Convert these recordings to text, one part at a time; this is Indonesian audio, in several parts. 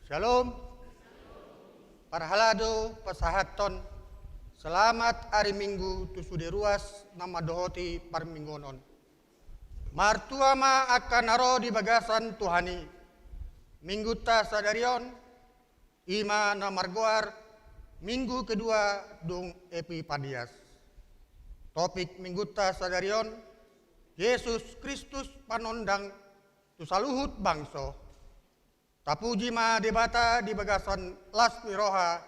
Shalom. Parhalado pasahaton. Selamat hari Minggu tusude ruas nama dohoti parminggonon. Martuama akan naro di bagasan Tuhani. Minggu ta sadarion ima na margoar minggu kedua dung Epipanias. Topik minggu ta sadarion Yesus Kristus panondang tu saluhut bangso. Tapuji ma debata di bagasan las miroha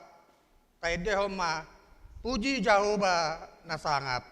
taidehoma puji Jehovah nasangat.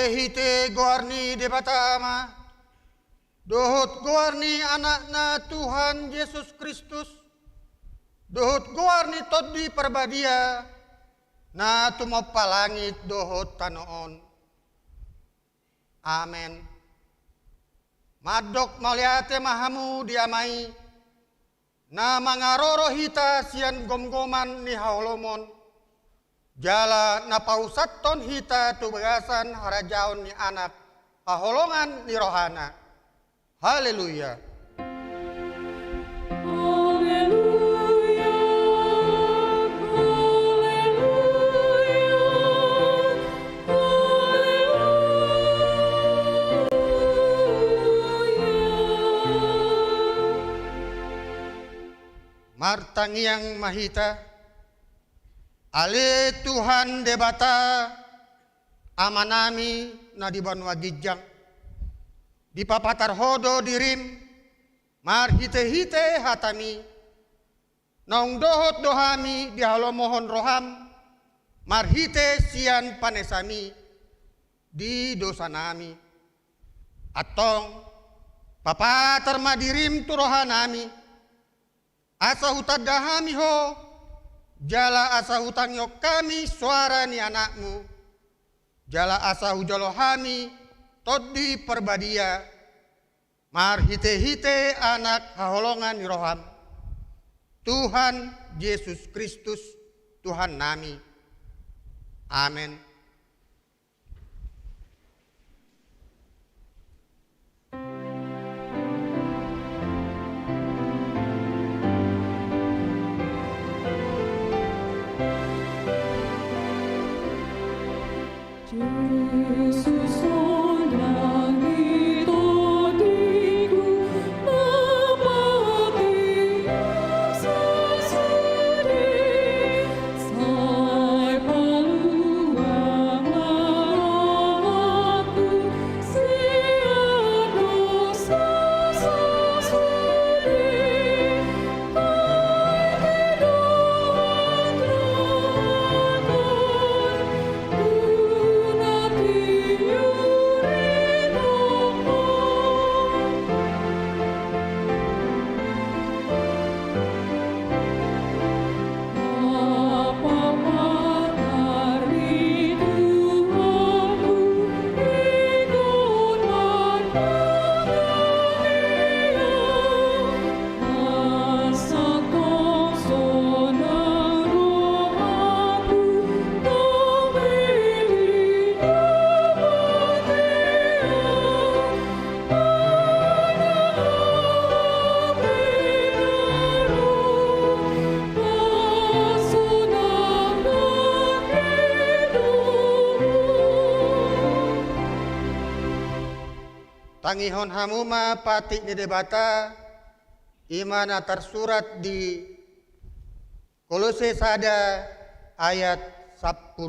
Hite goarni debatama, dohot goarni anakna Tuhan Yesus Kristus, dohot goarni toddi perbadia, na tumopalangit dohot tanoon. Amen. Madok maliate mahamu diamai, na mangaroro hita sian gomgoman ni haolomon, jala napausaton hita tu bagasan harajaon ni anak paholongan ni rohana. Haleluya. Haleluya. Martangiang mahita, ale Tuhan debata amanami na di Banua Gijang, di papatar hodo dirim, marhite-hite hatami, naung dohot dohami di halomohon roham, marhite sian panesami, di dosa nami. Atong papa termadirim turoha nami. Asa hutadahami ho. Jala asa hutang yok kami suara ni anakmu. Jala asa hujolohami todi perbadia. Mar hite-hite anak haholongan roham. Tuhan Yesus Kristus Tuhan nami. Amin. Yesus ondang itodiku napati sesudi sai paluang aku siap dosa sesudi kai kedoan Tangihon hamuma patik di debata imana tersurat di Kolose sada ayat 12.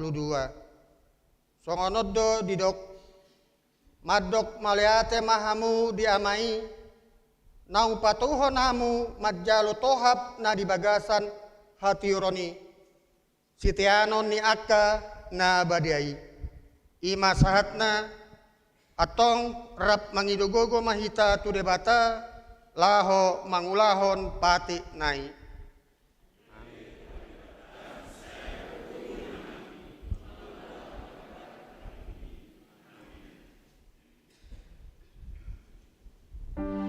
Songonodo didok madok maleate mahamu diamai nau patuhon hamu majalo tohap na dibagasan hati uroni sitianon ni akka na badiai ima sahatna atong rap mangidogogo mahita tu debata laho mangulahon pati nai. Ung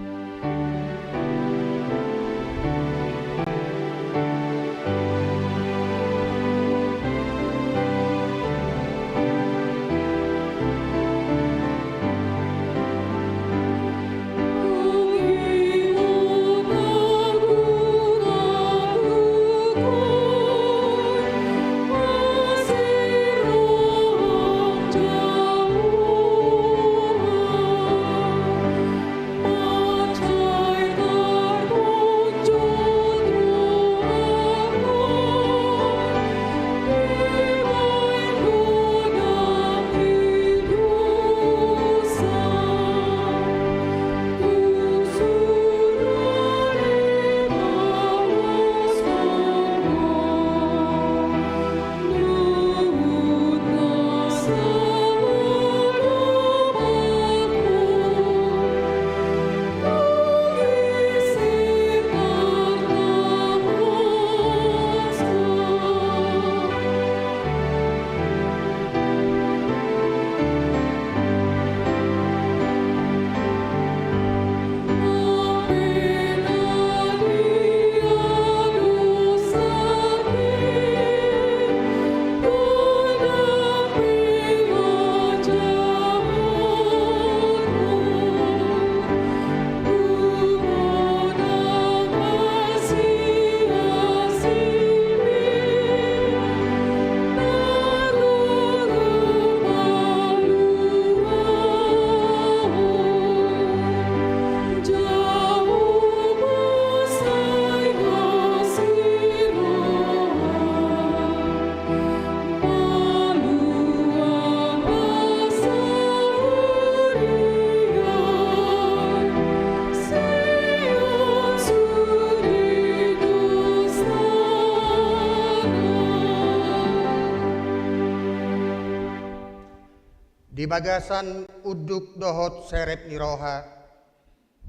Di bagasan uduk dohot serep ni roha.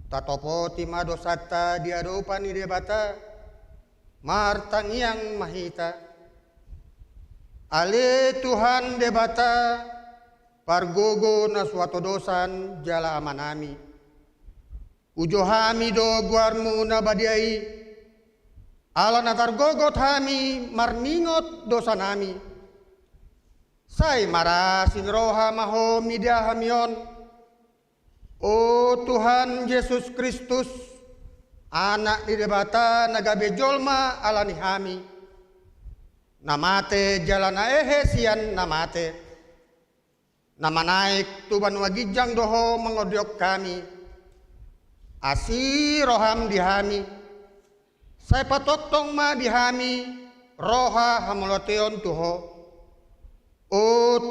Tatopo tima dosata diadopan ni debata. Martangiang mahita. Ale Tuhan debata. Pargogo na suatu dosan jala amanami. Ujo hami do guarmu na badiai. Ala na targogot hami marningot dosa nami. Say marasin roha maho midia hamion. O Tuhan Yesus Kristus, anak di debata nagabe jolma ala ni hami. Namate jalana sian namate. Nama naik tuban wagijang doho mengodiok kami. Asi roham dihami. Saya patotong ma dihami. Roha hamuloteon tuho. O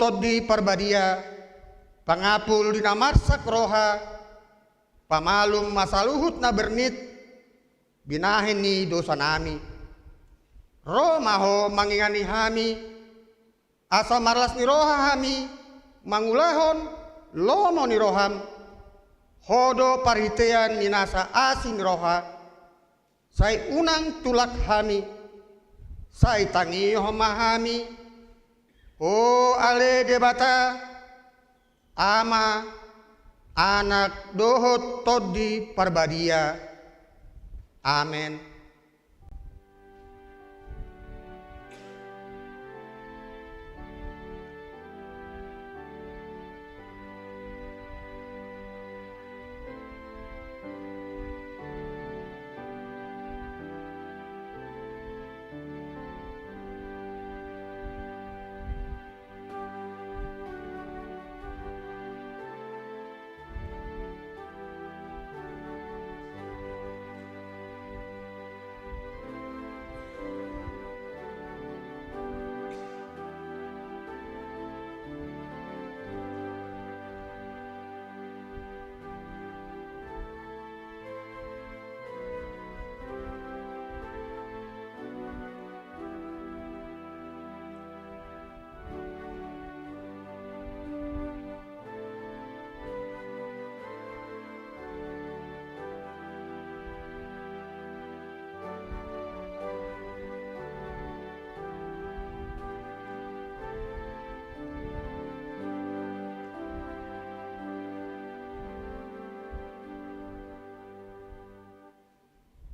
todi parbadia. Pangapul dinamarsak roha. Pamalum masaluhut na bernit. Binahin ni dosa nami. Romaho mangingani hami. Asa marlas ni roha hami. Mangulahon lomo ni roham. Hodo paritean minasa asing roha. Say unang tulak hami. Say tangi homahami. O ale debata. Ama anak dohot todi parbadia. Amen.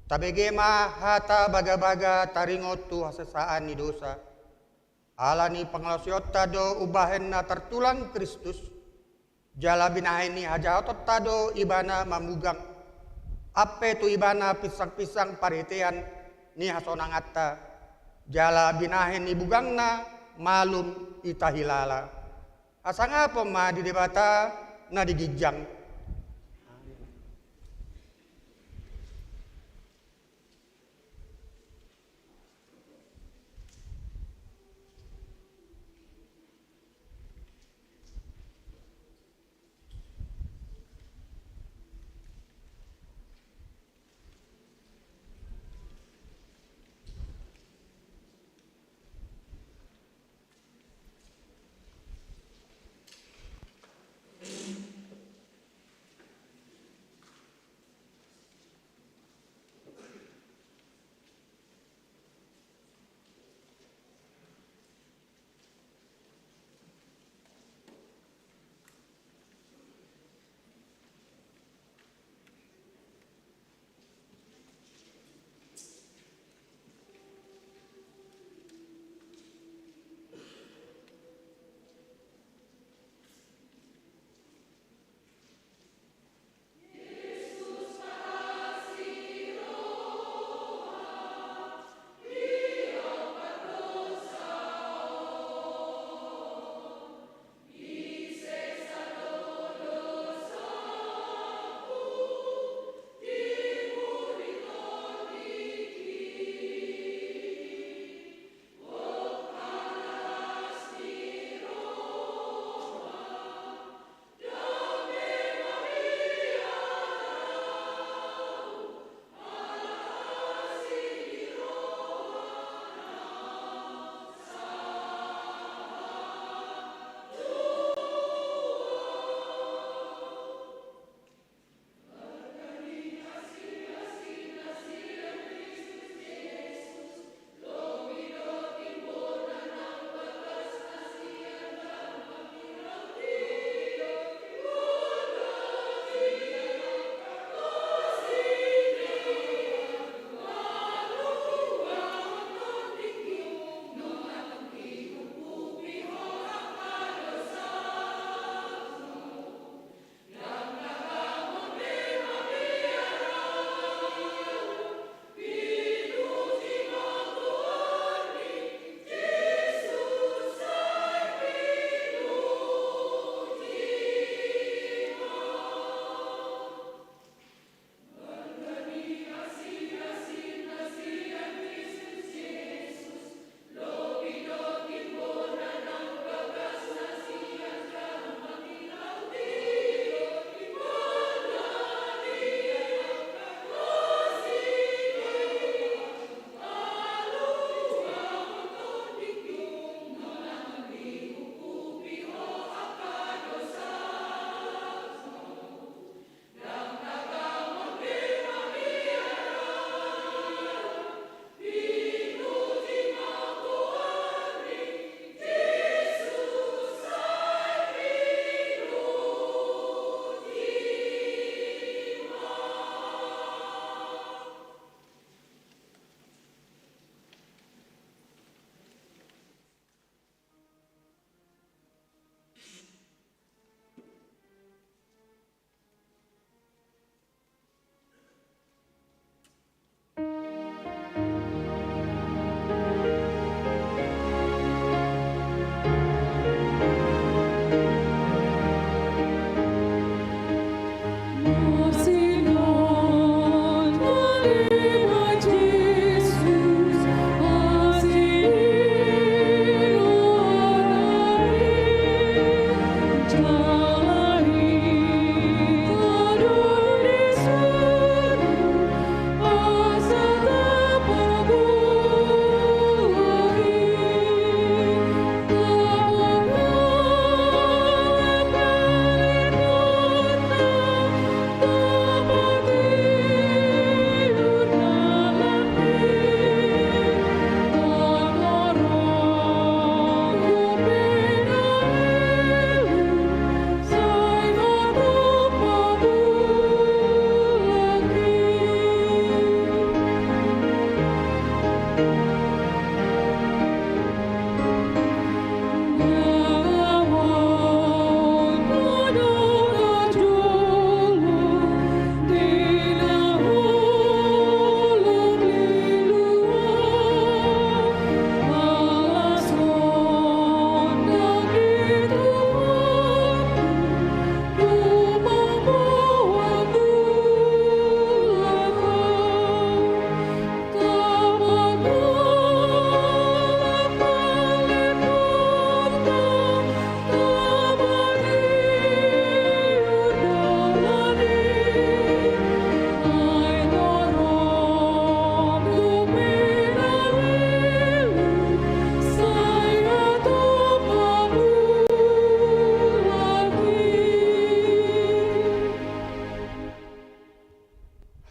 Tabegema hata baga-baga taringot tu hasesaan ni dosa. Ala ni panglasyot tado ubahen na tertulang Kristus. Jala binahin ni hajahotot tado ibana mamugang. Ape tu ibana pisang-pisang paritean ni hasonangatta. Jala binahin ni bugangna malum itahilala. Asang apa ma di debata na digijang.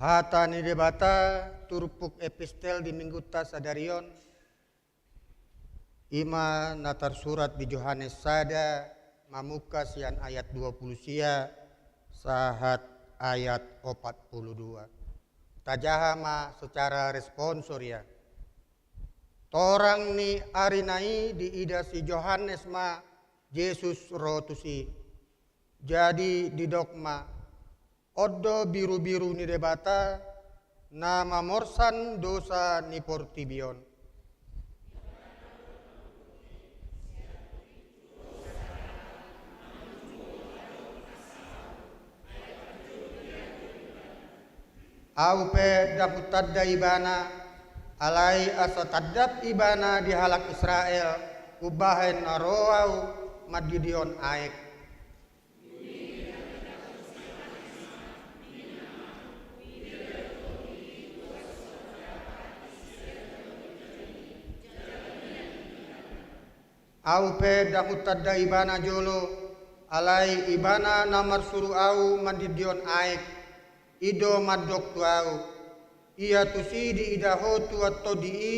Hata ni debata turpuk epistel di mingguta sadarion. Ima natar surat di Yohanes sada mamuka sian ayat 20 sia sahat ayat 42. Tajahama secara responsor ya. Torang ni arinai di ida si Yohanes ma Yesus rotusi. Jadi di dogma Oddo biru-biru ni debata nama morsan dosa ni portibion. Aupe daputadda ibana alai asa taddap ibana di halak Israel ubahen naroau madidion aek. Aupe daputadda ibana jolo alai ibana namar suru au madidion aek. Ido madok tuau ia tusi di idaho tua todii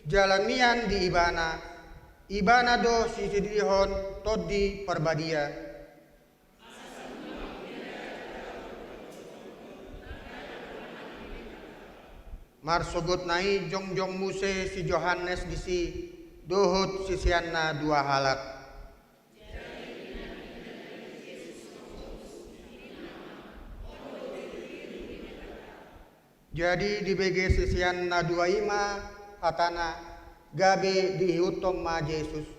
jalamian di ibana do sisi dihon todi perbadia. Marsogot nai jong muse si Yohanes disi dohut sisianna dua halak. Jadi di BG sisian na dua ima hatana gabe dihutom ma Yesus.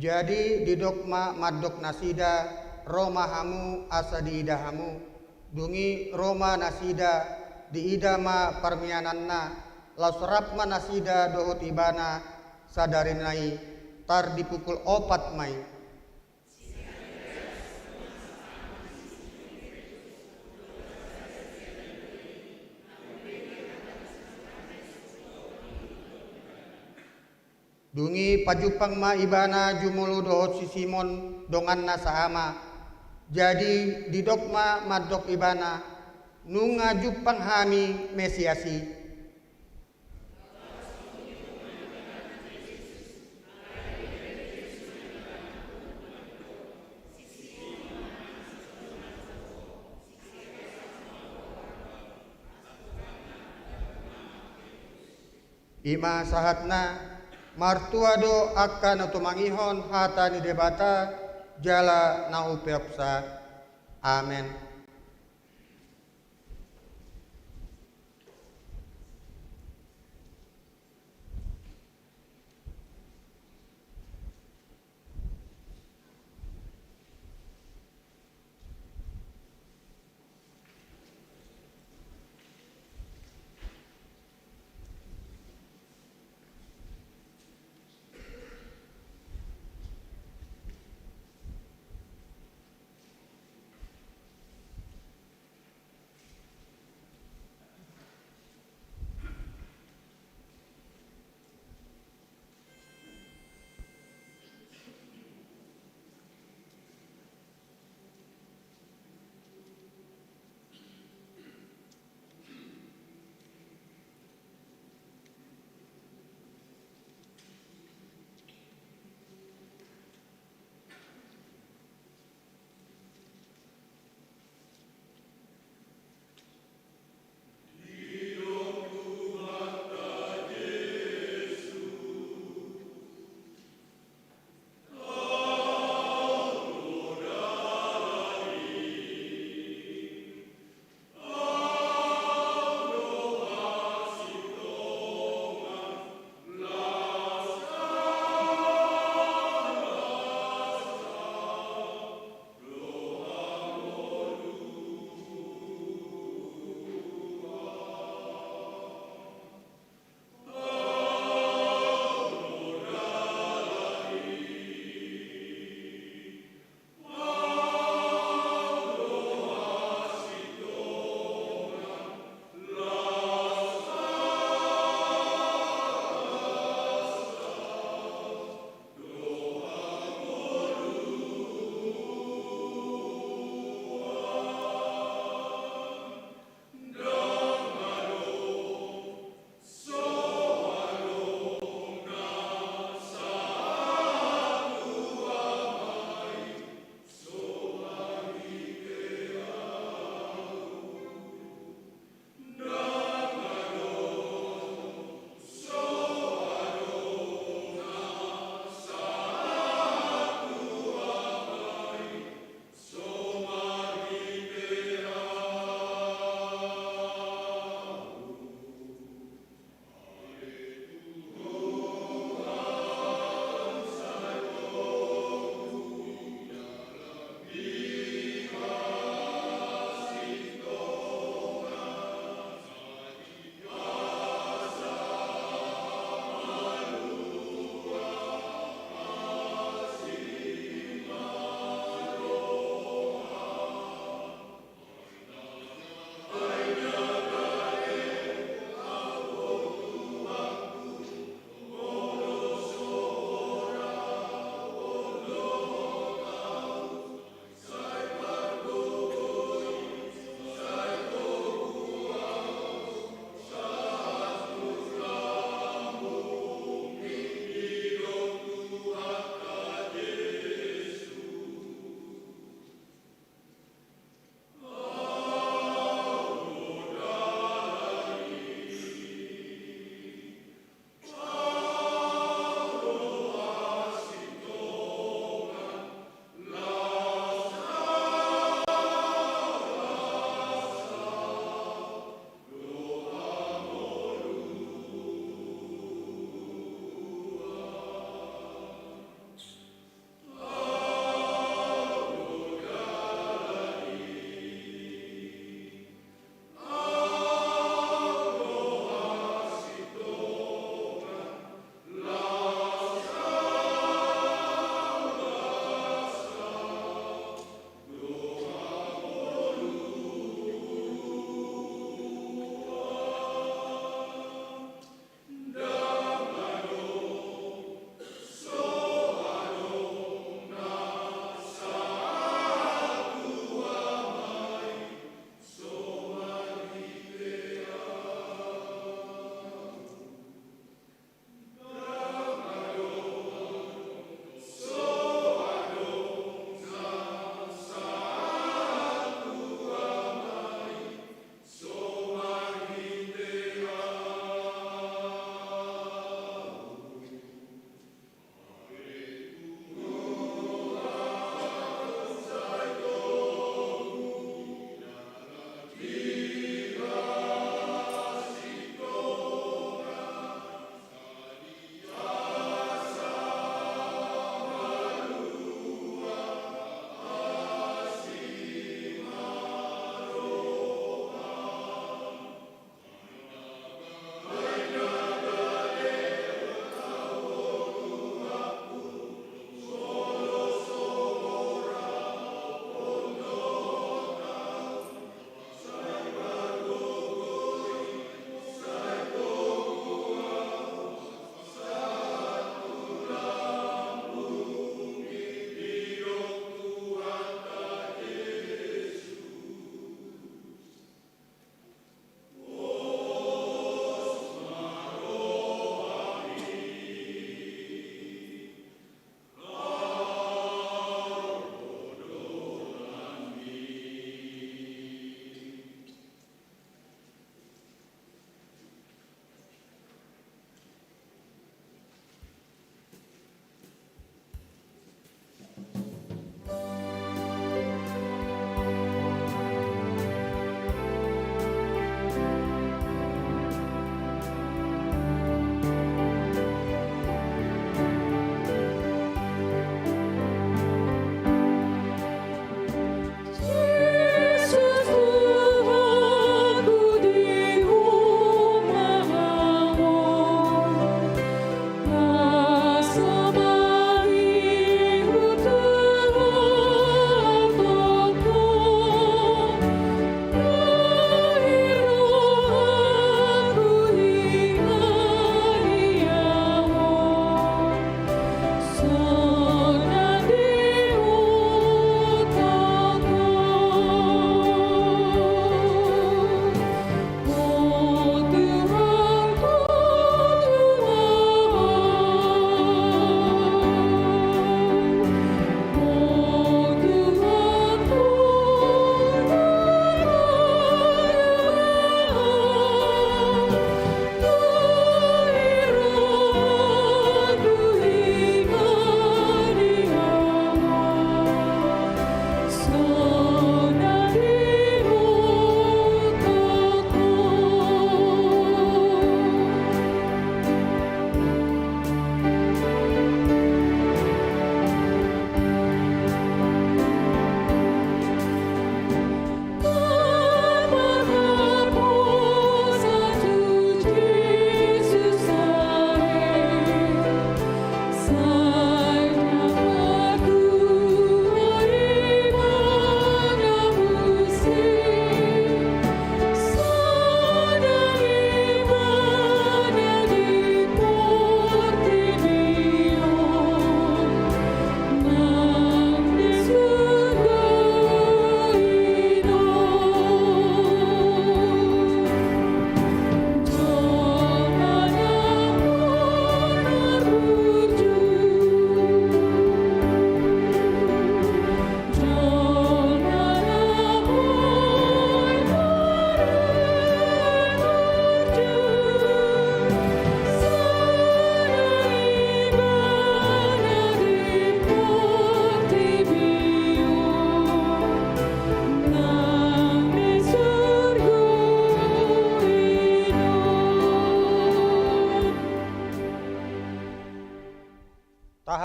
Jadi di dogma madok nasida Roma hamu asa di idahamu. Dungi Roma nasida di idama parmiananna lausrapma nasida dohut ibana sadarinai tar dipukul opat mai. Dungi pajupang ma ibana jumulu dohot si Simon donganna sahama. Jadi di dogma madok ibana nunga jupang hami mesiasi. Ima sahatna martuado akan tumangihon hata ni debata jala na upeopsa. Amen.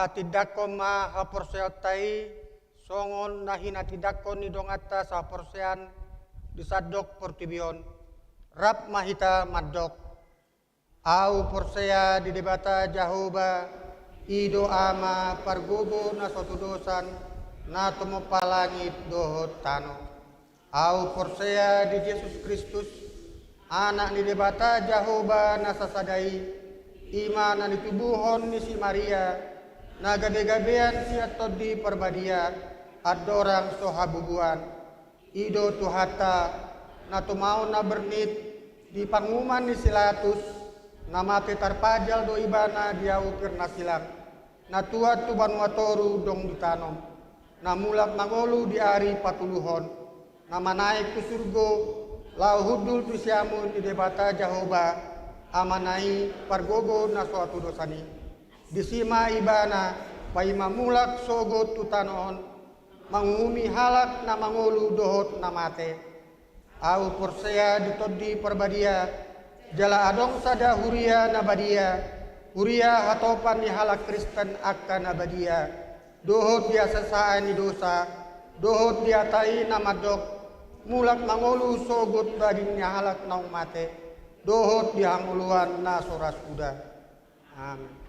Tidakko ma haporseotai songon nahina tidakko ni dongata sa porsean disadok portibion rap mahita madok au porsea di debata jahoba ido ama pargogo na suatu dosan na tumopa langit dohot tano au porsea di Yesus Kristus anak ni debata jahoba na sasadai ima na ditubuhon ni si Maria na gade-gadean siya todi perbadia adorang sohabubuan ido tuhata na tumao na bernit di panguman ni silatus na mati tarpajal do ibana diau pirna silang na tuat tuban watoru dong ditanom na mulak mangolu di ari patuluhon na manaik ku surgo lau hudul tu siamun di debata jahoba amanai pargogo na suatu dosani disima ibana paima mulak sogot tutanon mangumi halak na mangolu dohot na mate au porsea ditodi perbadia jala adong sada huria na badia huria hatopan ni halak Kristen akan abadia dohot dia sesaan ni dosa dohot dia tai na madok mulak mangolu sogot badinnya halak naung mate dohot dia hanguluan na soras kuda amin.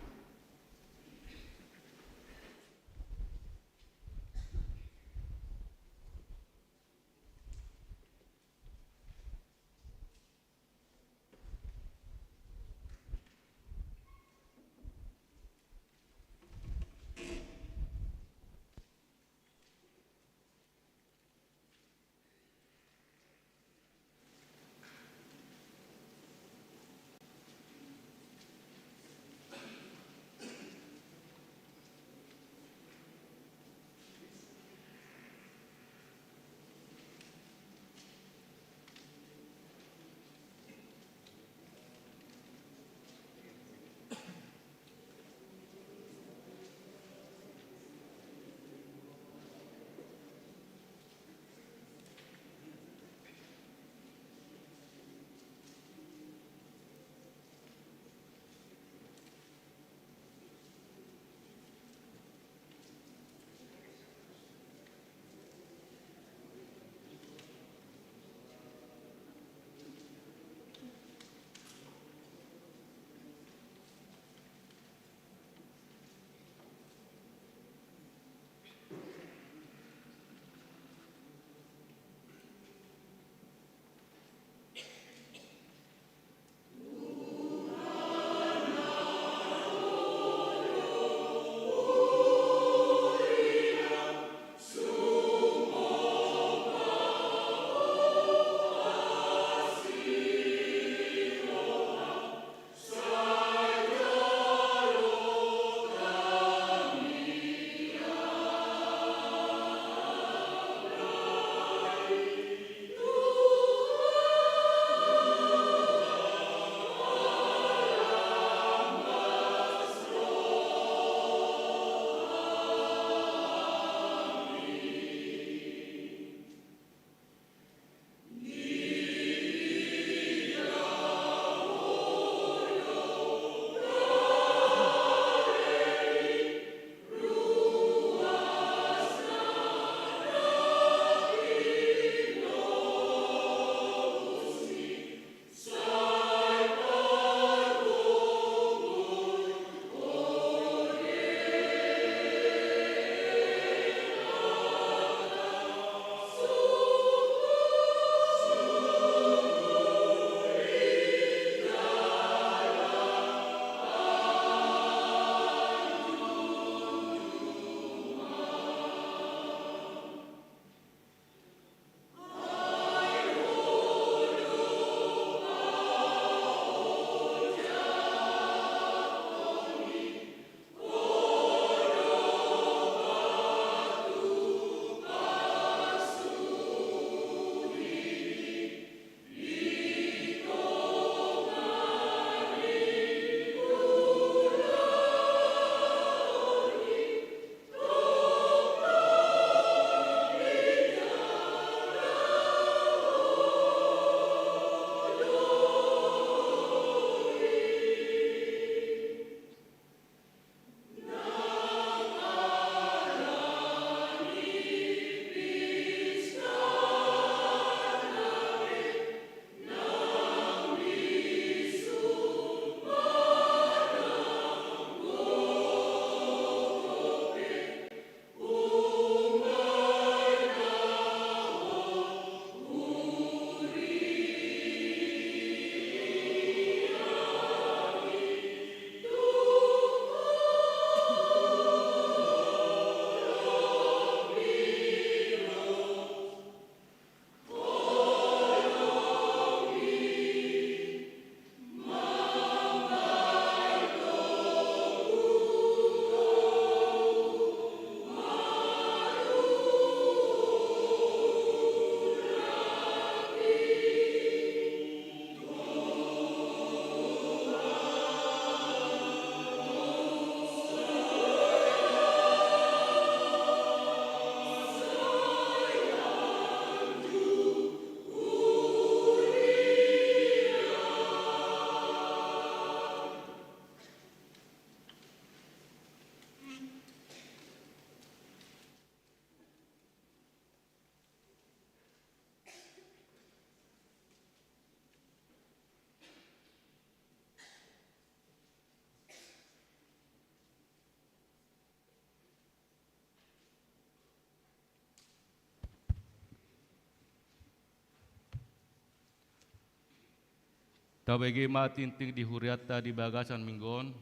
Tabagi matinting di huriata di bagasan minggon,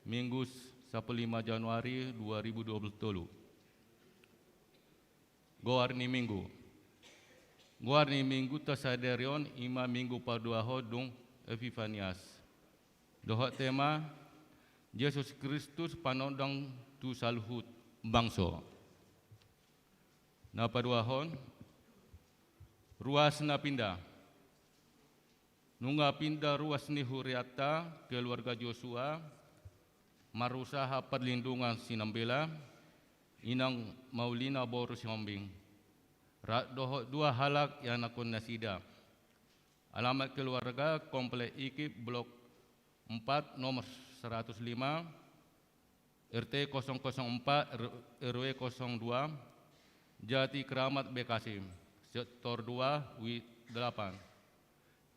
Minggu 15 Januari 2023. Goarni Minggu. Goarni Minggu tasaderion ima Minggu paduaho dung Epifanias. Dohot tema Yesus Kristus panodang tu saluhut bangso. Na paduahon ruas na pindah. Nunga pindah ruas ni huriata keluarga Joshua marusaha perlindungan sinambela inang Maulina boru siombing. Dohot dua halak yang nakon nasida. Alamat keluarga komplek IKIP blok 4 nomor 105 RT 004 RW 02 Jati Keramat Bekasi sektor 2 W 8.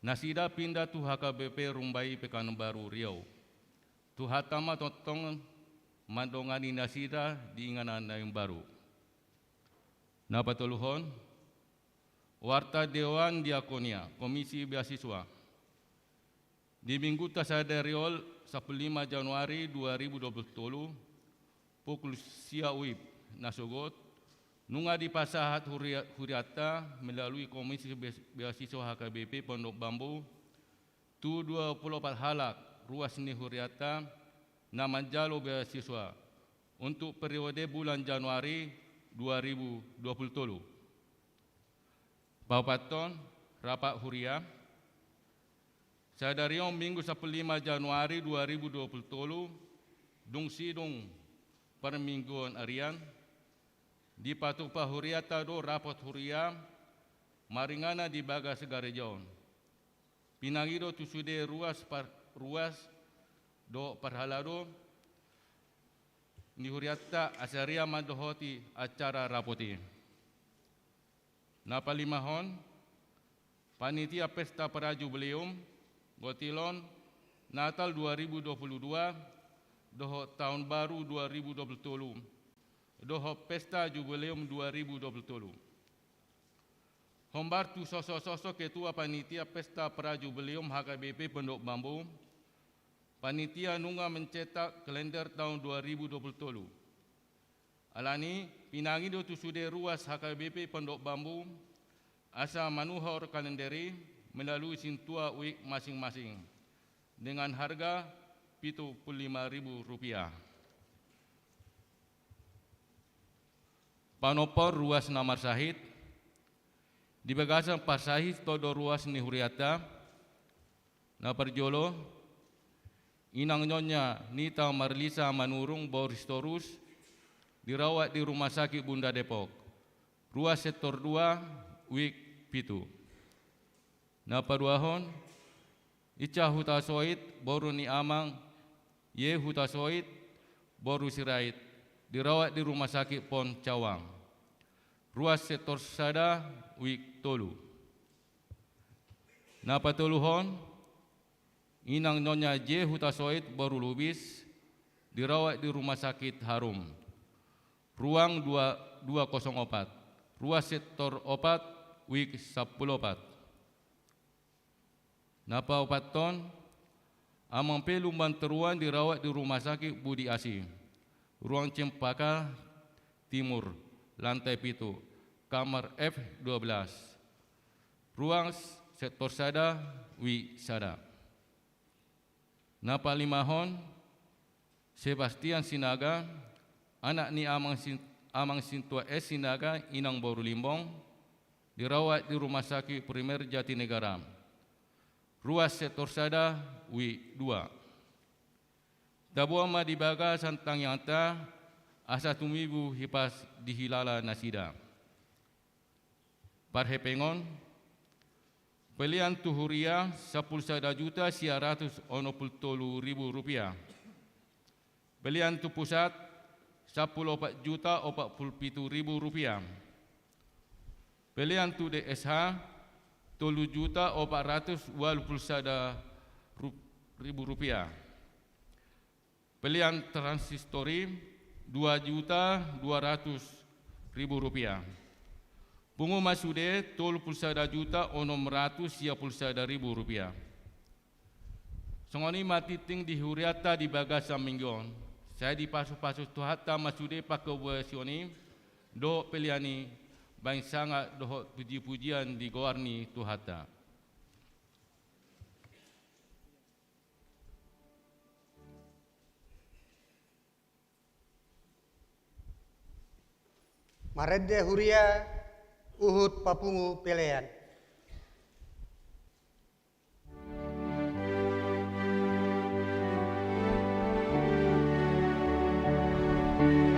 Nasida pindah tu HKBP Rumbai Pekanbaru Riau. Tu hatama totong mandongani nasida di inganan yang baru. Napatuluhon Warta Dewan Diakonia Komisi Beasiswa di Minggu tasaderiol 15 Januari 2023 pukul sia uip nasugot nunga di pasahat huriata melalui Komisi Beasiswa HKBP Pondok Bambu tu 24 halak ruas ni huriata nama jalo beasiswa untuk periode bulan Januari 2023. Papaton rapat huria sadariong Minggu 15 Januari 2023 dung sidung permingguan harian di patupa huriata do rapat huria maringana di bagas garejon. Pinangido tusude ruas do parhalado ni huriata asaria madohoti acara rapoti. Napalimahon panitia pesta para jubileum Gotilon Natal 2022 doho tahun baru 2023 doho pesta jubileum 2023. Hombar tu sosok-sosok ketua panitia pesta para jubileum HKBP Pondok Bambu. Panitia nunga mencetak kalender tahun 2023. Alani pinangido tu sude ruas HKBP Pondok Bambu asa manuhor kalenderi melalui sintua week masing-masing dengan harga Rp75.000. Panopor ruas Namar Sahid di bagasan Pasahid todo ruas ni huriata na perjolo inang nyonya Nita Marlisa Manurung Boris Torus dirawat di Rumah Sakit Bunda Depok. Ruas sektor 2 week pitu. Na paduahon Ica Hutasoid boru ni amang Ye Hutasoid boru sirait dirawat di Rumah Sakit Pon Cawang. Ruas sektor sada week tolu. Na patuluhon inang nyonya J Hutasoid boru lubis dirawat di Rumah Sakit Harum. Ruang 204. Ruas sektor 4 week 14. Napa 4 ton amang pelumban teruan dirawat di Rumah Sakit Budi Asi. Ruang Cempaka Timur lantai 7 kamar F12. Ruang sektor sada wi sada. Napa limahon Sebastian Sinaga anak ni amang sintua S Sinaga inang boru limbong dirawat di Rumah Sakit Primer Jatinegara. Ruas sektor sada wi 2. Dabuama di baga santang yanta asa tumibu hipas di hilala nasida. Parhepengon pelian tuhuria 10.900.000 rupiah. Pelian tu pusat 14.047.000 rupiah. Pelian tu DSH 3.421.000 rupiah. Pelian transistori 2.200.000 rupiah. Pungu masude 31.600.000 rupiah. Songoni matiting di huriata di bagasa minggon. Saya di pasu-pasu tuhata masude pakai sioni do peliani bang sangat doh puji-pujian di goarni tuhata. Maredde huria uhut papungu pelean. Oh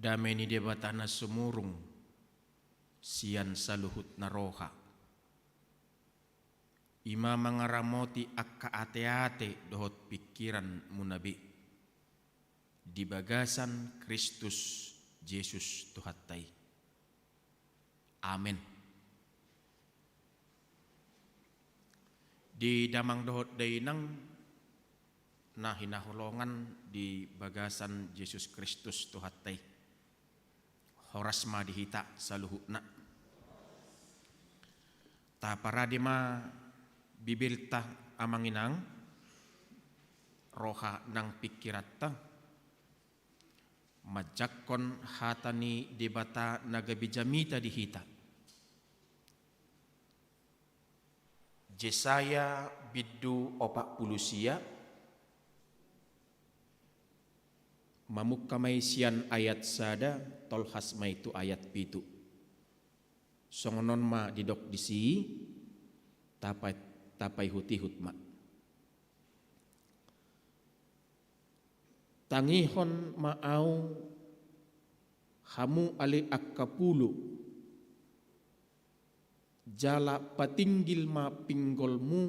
damai ni debatana sumurung sian saluhut na roha. Ima mangaramoti akka ate-ate dohot pikiran munabi. Di bagasan Kristus Yesus Tuhattai. Amin. Di damang dohot dainang na hinaholongan di bagasan Yesus Kristus Tuhattai. Horas ma dihita saluhutna. Ta paradima bibilta amanginang roha nang pikiratta majakkon hatani debata nagabijamita dihita. Jesaya biddu 40 mamukkamay sian ayat sada tolhas maitu ayat pitu. Songonon ma didok disi tapai hutihut ma. Tangihon maau hamu ali akkapulu jala patinggil ma pinggolmu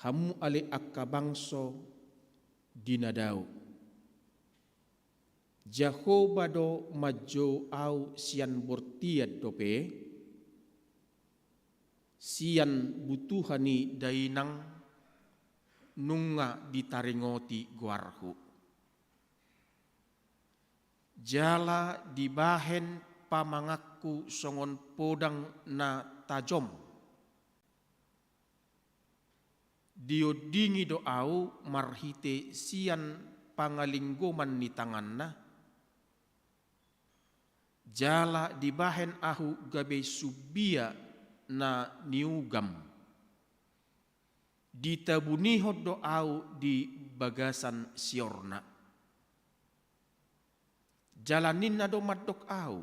hamu ali akkabangso dinadau. Jehovah do majo au sian bortiad dope sian butuhani dainang nunga ditaringoti guarhu. Jala dibahen pamangaku songon podang na tajom. Diodingi doau marhite sian pangalinggoman ni tanganna. Jala dibahen ahu gabe subia na niugam. Ditabunihod doau di bagasan siorna. Jalanin na do madok au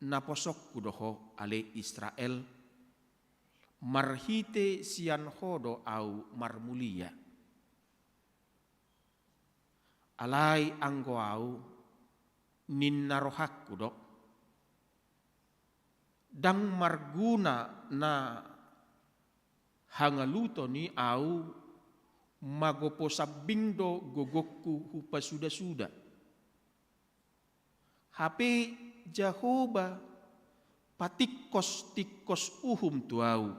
naposok kudoho ale Israel marhite sian hodo au marmulia. Alai anggo au ninna rohak kudo dang marguna na hangaluto ni au magopo sabindo gogokku hupa suda-suda. Hape Jehovah patikos-tikos uhum tuau.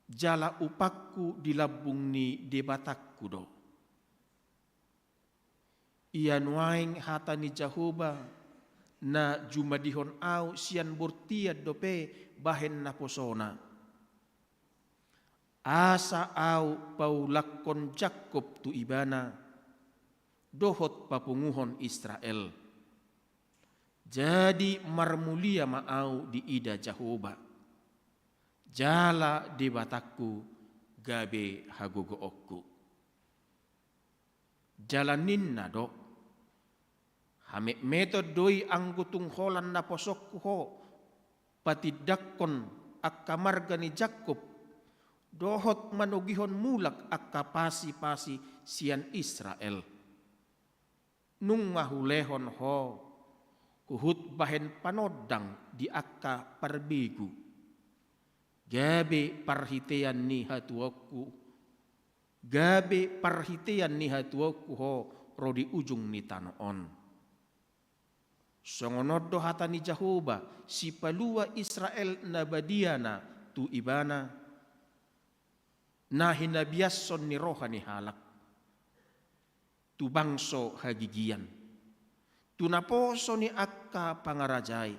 Jala upakku dilabung ni debatakku do. Ia nuaing hata ni Jehovah na jumadihon au sian bortiad dope bahen na posona. Asa au paulakon Jakob tu ibana dohot papunguhon Israel. Jadi marmulia maau di ida Jehovah. Jala debatakku gabe hagogookku. Jalanin na do. Hame metod doi anggutung holan na posokku ho. Patidakkon akka marga ni Jakob. Dohot manugihon mulak akka pasi-pasi sian Israel. Nung mahulehon ho. Kuhut bahen panodang di akka parbegu. Gabe parhitean ni hatuoku. Gabe parhitean ni hatuoku ho rodi ujung ni tanoon. Songonodo hata ni Jehovah si palua Israel na badiana tu ibana. Na hinabiason ni roha ni halak. Tu bangso hagigian. Tunaposo ni akka pangarajay.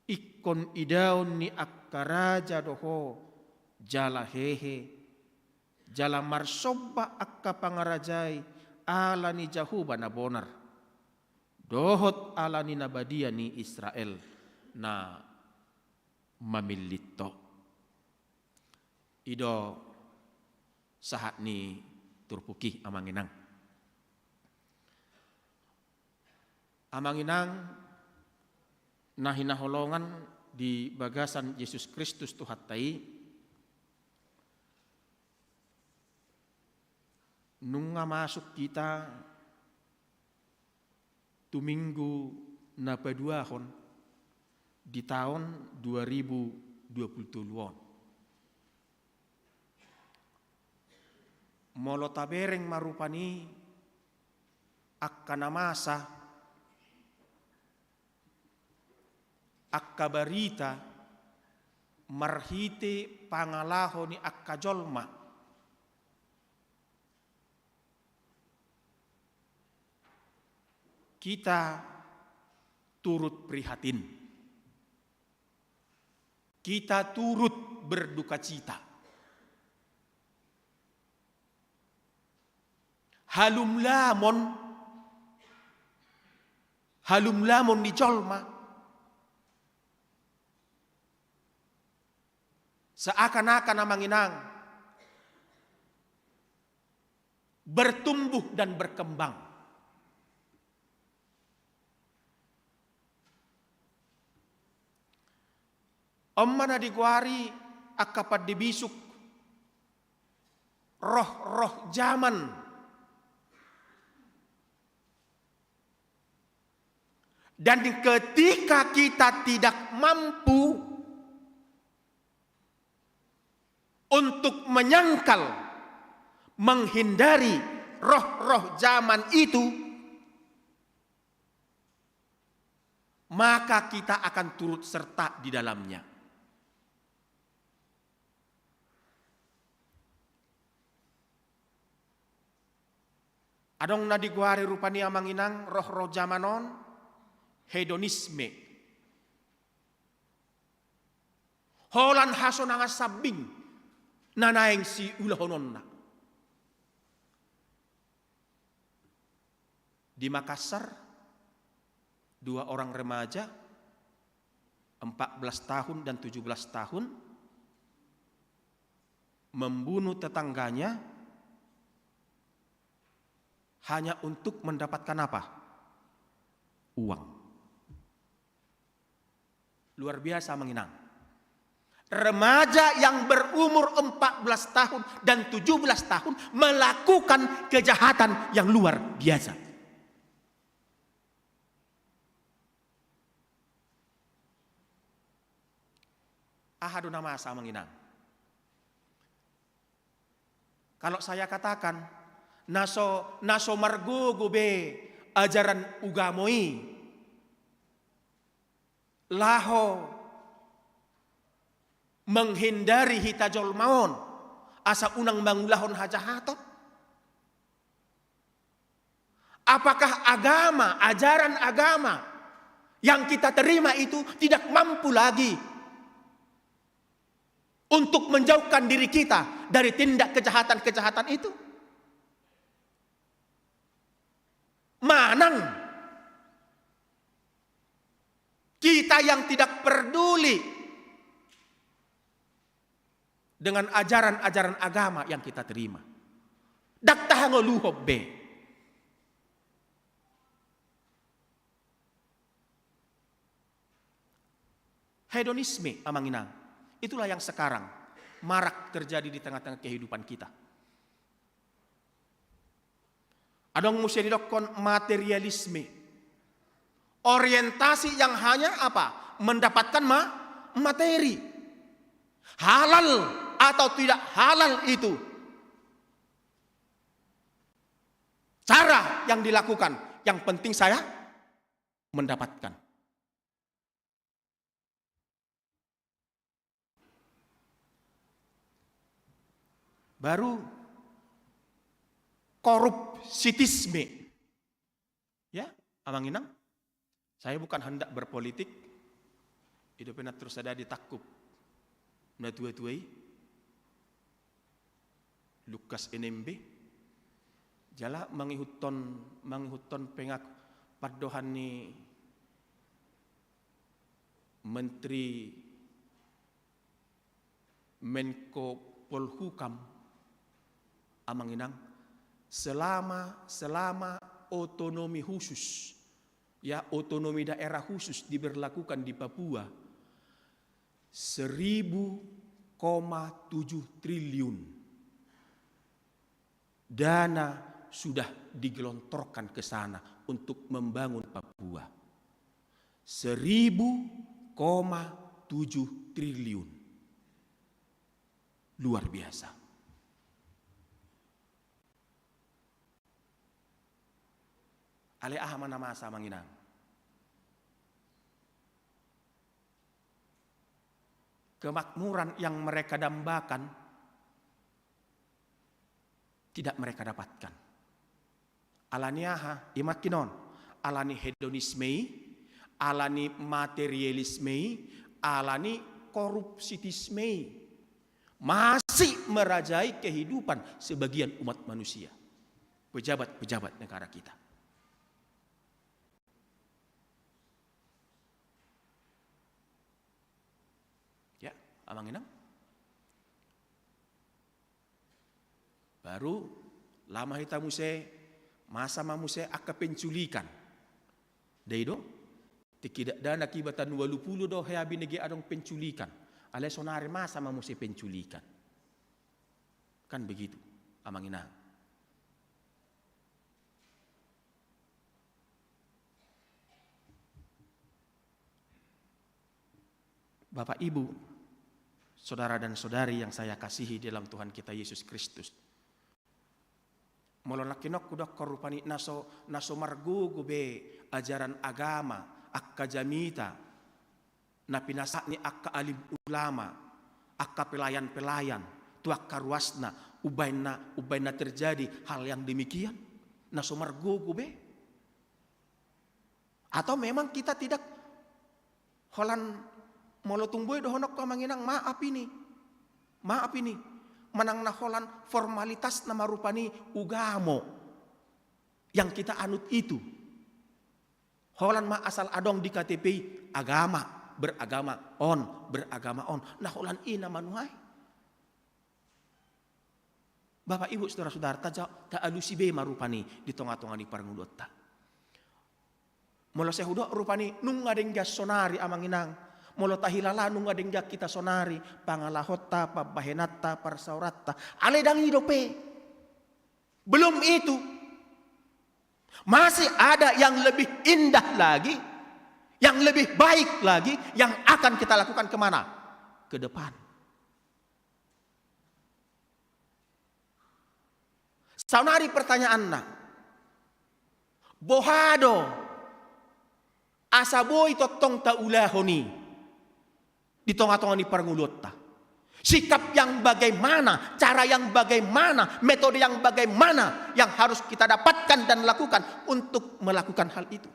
Ikon idaon ni akka raja doho. Jala hehe. Jala marsoba akka pangarajay. Ala ni Jehovah na bonar. Dohot ala ni nabadia ni Israel. Na mamilito. Ido sahat ni turpuki amanginang. Amanginang na hinaholongan di bagasan Yesus Kristus Tuhattai nung nga masuk kita tuminggu na paduahon di tahun 2020. Molo tabereng marupani akkana masa akka barita marhite pangalaho ni akka jolma kita turut prihatin, kita turut berduka cita. Halum lamon di jolma seakan-akan amanginang bertumbuh dan berkembang. Omana diguari akapat dibisuk roh-roh zaman dan ketika kita tidak mampu untuk menyangkal, menghindari roh-roh zaman itu, maka kita akan turut serta di dalamnya. Adong na diguari rupani amanginang roh-roh zamanon hedonisme. Holan haso nanga sabing nanaeng si ulahononna. Di Makassar, 2 orang remaja 14 tahun dan 17 tahun membunuh tetangganya hanya untuk mendapatkan apa? Uang. Luar biasa menginang. Remaja yang berumur 14 tahun dan 17 tahun melakukan kejahatan yang luar biasa. Ahadu nama asa menginang. Kalau saya katakan naso margo gobe ajaran ugamoi laho menghindari hitajol maon asa unang mangulahon hajahatot. Apakah agama, ajaran agama yang kita terima itu tidak mampu lagi untuk menjauhkan diri kita dari tindak kejahatan-kejahatan itu? Manang kita yang tidak peduli dengan ajaran-ajaran agama yang kita terima. Daktahango luhobbe. Hedonisme amanginang. Itulah yang sekarang marak terjadi di tengah-tengah kehidupan kita. Adong musia didokon materialisme. Orientasi yang hanya apa? Mendapatkan materi. Halal atau tidak halal itu cara yang dilakukan. Yang penting saya mendapatkan. Baru korupsitisme. Ya, amanginang. Saya bukan hendak berpolitik. Hidupnya terus ada ditakup. Nah tua-tuai. Lukas NMB. Jala mengihutton pengak padohan ni Menteri Menko Polhukam amanginang selama otonomi khusus, ya otonomi daerah khusus diberlakukan di Papua 1.000,7 triliun dana sudah digelontorkan ke sana untuk membangun Papua. 1.000,7 triliun. Luar biasa. Ale mana masa manginang. Kemakmuran yang mereka dambakan tidak mereka dapatkan. Alani aha, imat kinon. Alani hedonisme, alani materialisme, alani korupsitisme. Masih merajai kehidupan sebagian umat manusia. Pejabat-pejabat negara kita. Ya, amang inang. Baru lama hita muse, masa mamuse akka penculikan. Daido, tikidak dana kibatan 20 do hea binegi adong penculikan. Ale sonare masa mamuse penculikan. Kan begitu, amang inang. Bapak Ibu, saudara dan saudari yang saya kasihi dalam Tuhan kita Yesus Kristus. Mololakinok kudak korupani naso margu gube ajaran agama akka jamita na pinasakni akka alim ulama akka pelayan-pelayan tuak karuasna ubaina terjadi hal yang demikian naso margu gube atau memang kita tidak holan molotungboy dohonok kamanginang maaf ini manang naholan formalitas nama rupani ugamo yang kita anut itu holan ma asal adong di KTP beragama on naholan ina manuhai Bapak Ibu saudara-saudara ta alusibe marupani di tonga-tonga di parangudota molo sehudo rupani nung ngadeng gas sonari amanginang molo tahilala nung ngadeng gas kita sonari pangalahota pabahenata parsaurata aledang hidope belum itu masih ada yang lebih indah lagi yang lebih baik lagi yang akan kita lakukan kemana ke depan. Saunari pertanyaan nak bohado asaboy totong taulahoni di tengah-tengah di parangulota. Sikap yang bagaimana, cara yang bagaimana, metode yang bagaimana yang harus kita dapatkan dan lakukan untuk melakukan hal itu.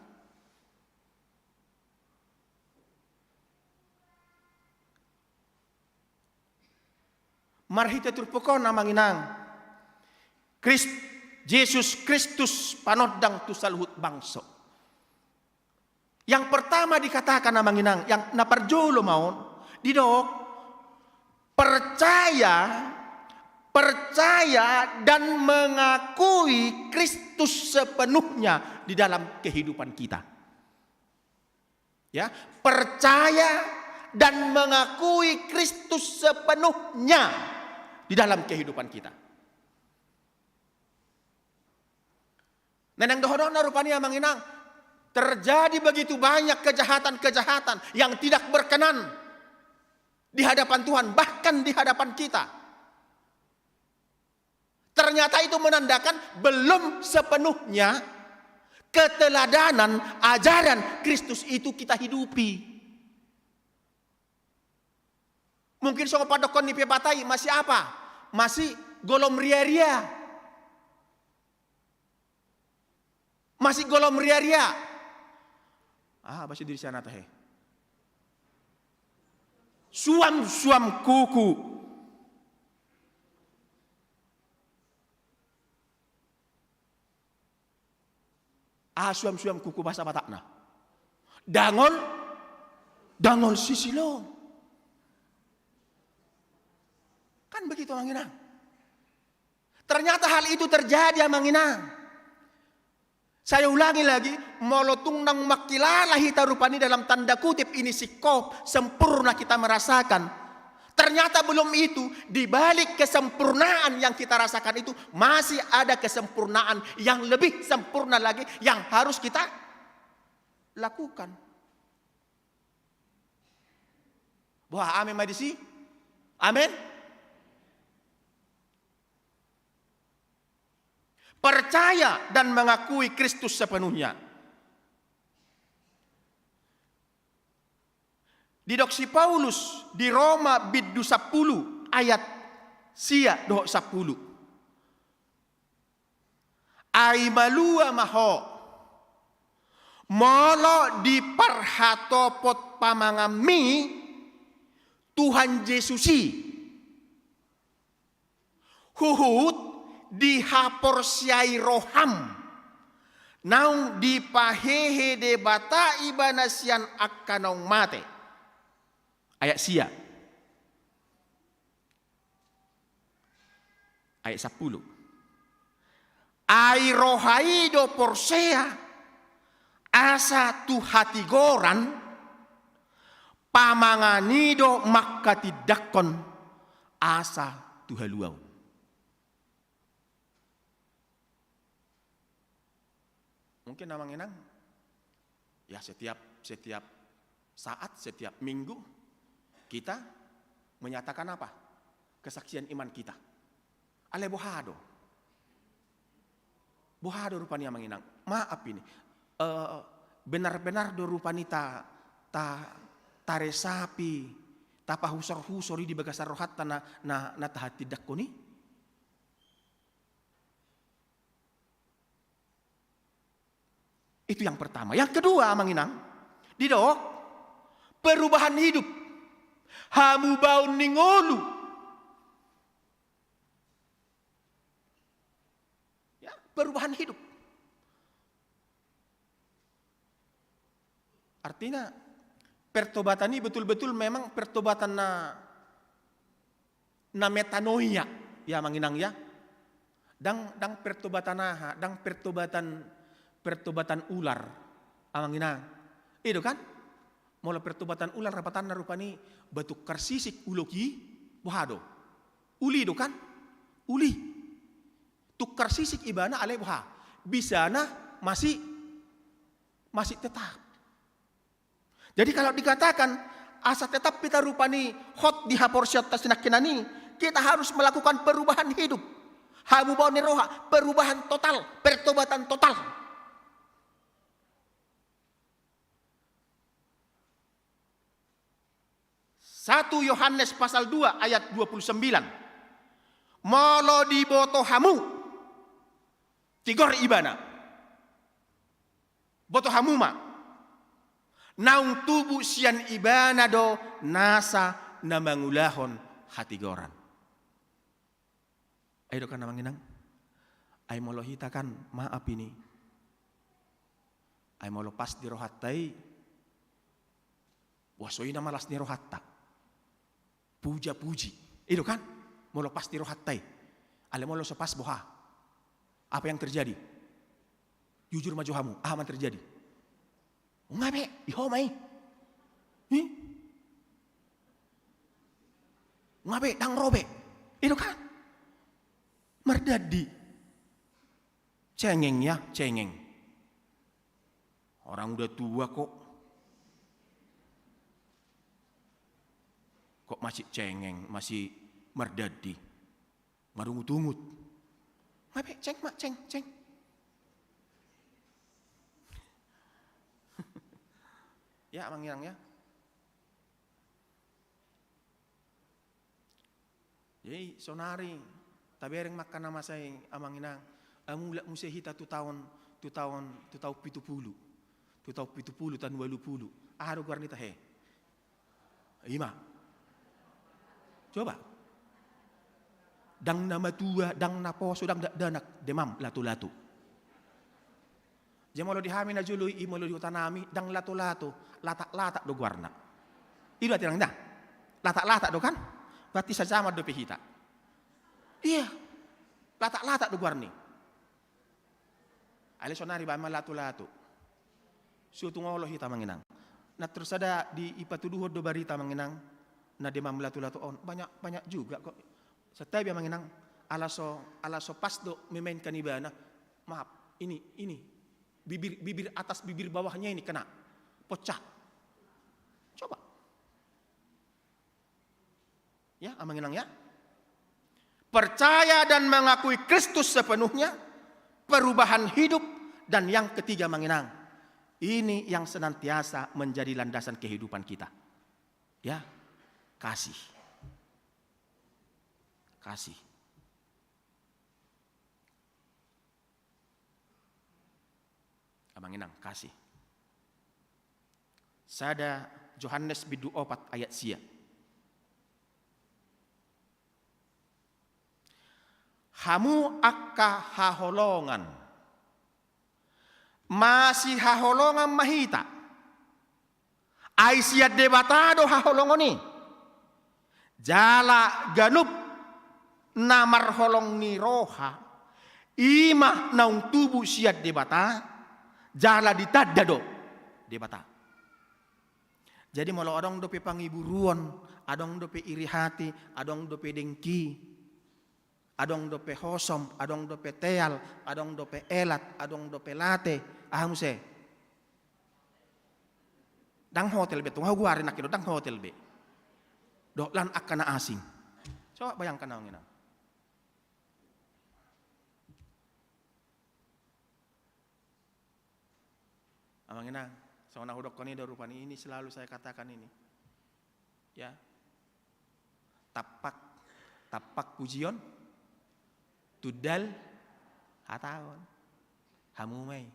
Marhita turpokona manginang. Yesus Kristus panodang tu saluhut bangso. Yang pertama dikatakan manginang yang naparjolo maun didok percaya dan mengakui Kristus sepenuhnya di dalam kehidupan kita. Ya, percaya dan mengakui Kristus sepenuhnya di dalam kehidupan kita. Neneng dohodona rupanya manginang terjadi begitu banyak kejahatan-kejahatan yang tidak berkenan di hadapan Tuhan, bahkan di hadapan kita. Ternyata itu menandakan belum sepenuhnya keteladanan ajaran Kristus itu kita hidupi. Mungkin soal padokon di pepatai masih apa? Masih golom ria-ria. Masih golom ria-ria. Masih di sana teh. Suam-suam kuku. Suam-suam kuku bahasa Batakna. Dangol sisilong. Kan begitu manginang. Ternyata hal itu terjadi manginang. Saya ulangi lagi, molotung nang makilala hita rupani dalam tanda kutip ini sikop sempurna kita merasakan. Ternyata belum itu, di balik kesempurnaan yang kita rasakan itu masih ada kesempurnaan yang lebih sempurna lagi yang harus kita lakukan. Wah, amin madisi. Amin. Percaya dan mengakui Kristus sepenuhnya. Didoksi Paulus di Roma biddu 10 ayat sia doh 10. Ai malua maho molo di parhatopot pamangami Tuhan Yesusi huhut di haporsiai roham naung di pahehe de bata ibanasian akkanong mate. Ayat sia. Ayat 10. Ai rohaido porsea asa tu hatigoran pamanganido makkatidakon asa tu haluau. Mungkin namang inang ya setiap saat, setiap minggu kita menyatakan apa? Kesaksian iman kita. Ale bohado. Bohado rupanya manginang. Maaf ini. Benar-benar do rupani ta resapi, ta pahusor-husori di bagasar rohat na tahati dakoni. Itu yang pertama. Yang kedua manginang. Didok perubahan hidup. Hamu bau ningolu. Ya, perubahan hidup. Artinya pertobatan ini betul-betul memang pertobatan na metanoia ya manginang ya. Dang pertobatan naha, dang pertobatan ular amanginang. Itu kan? Mula pertobatan ular rapatan na rupani batu karsisik uloki bohado. Uli do kan? Uli. Tukar sisik ibana ale boha. Bisa na masih tetap. Jadi kalau dikatakan asa tetap kita rupani hot di haporsyat tasinakinani, kita harus melakukan perubahan hidup. Hamu bau roha, perubahan total, pertobatan total. 1 Yohanes pasal 2 ayat 29. Molo di botohamu tigor ibana. Botohamuma. Naung tubuh sian ibana do nasa namangulahon hatigoran. Ayo kan namanginang. Ay molo hitakan maaf ini. Ay molo pas di rohatai. Wasoi na malas ni rohatta. Puja-puji. Itu kan? Mau lepas di rohatai. Ale mau lepas boha. Apa yang terjadi? Jujur maju hamu. Apa yang terjadi? Ngabe? Iho mai. Ngabe? Dang robe. Itu kan? Merdadi. Cengeng ya, cengeng. Orang udah tua kok. Kok masih cengeng, masih merdadi. Marungut-ungut. Ngabe, ceng mak, ceng. Ya, manginang ya. Jadi, sonari. Tabereng makan nama saya, amanginang. Amulak musehita 2070. 2070 tahun 20. Ahado guarnita he. Ima. Coba. Dang nama tua, dang napo, sudang danak, demam, latu-latu. Jamolo dihamin na jului, imolo di utanami, dang latu-latu, latak-latak do guarna. Itu arti nang dah. Latak-latak do kan? Berarti sajama do pihita. Iya. Latak-latak do guarni. Ale sonari ba latu-latu. Sutu ngolo hita manginang. Na terus ada di ipatuduhod do barita manginang. na demam latu-latu on. Banyak juga kok. Setiap yang mengenang alaso pasdo memain kanibana. Maaf, ini bibir atas bibir bawahnya ini kena pecah. Coba. Ya, mengenang ya. Percaya dan mengakui Kristus sepenuhnya, perubahan hidup, dan yang ketiga mengenang. Ini yang senantiasa menjadi landasan kehidupan kita. Ya, kasih. Kasih. Mengenang kasih. Sada Yohanes bidu 4 ayat sia. Hamu akka haholongan. Masih haholongan mahita. Ay siya debatado haholongan ni. Jala ganup na marholong ni roha. Ima naung tubuh siya debata. Jala ditadado debata. Jadi malah adong dope pangiburuan, adong dope iri hati, adong dope dengki, adong dope hosom, adong dope teal, adong dope elat, adong dope late. Aham se. Dang hotel be tunggu gua nak dang hotel be. Dok lan akana asing. Coba bayangkan naon ngina. Amangina, sauna hudok koni dorupani ini selalu saya katakan ini. Ya. Tapak pujion tudal hataon. Hamumay.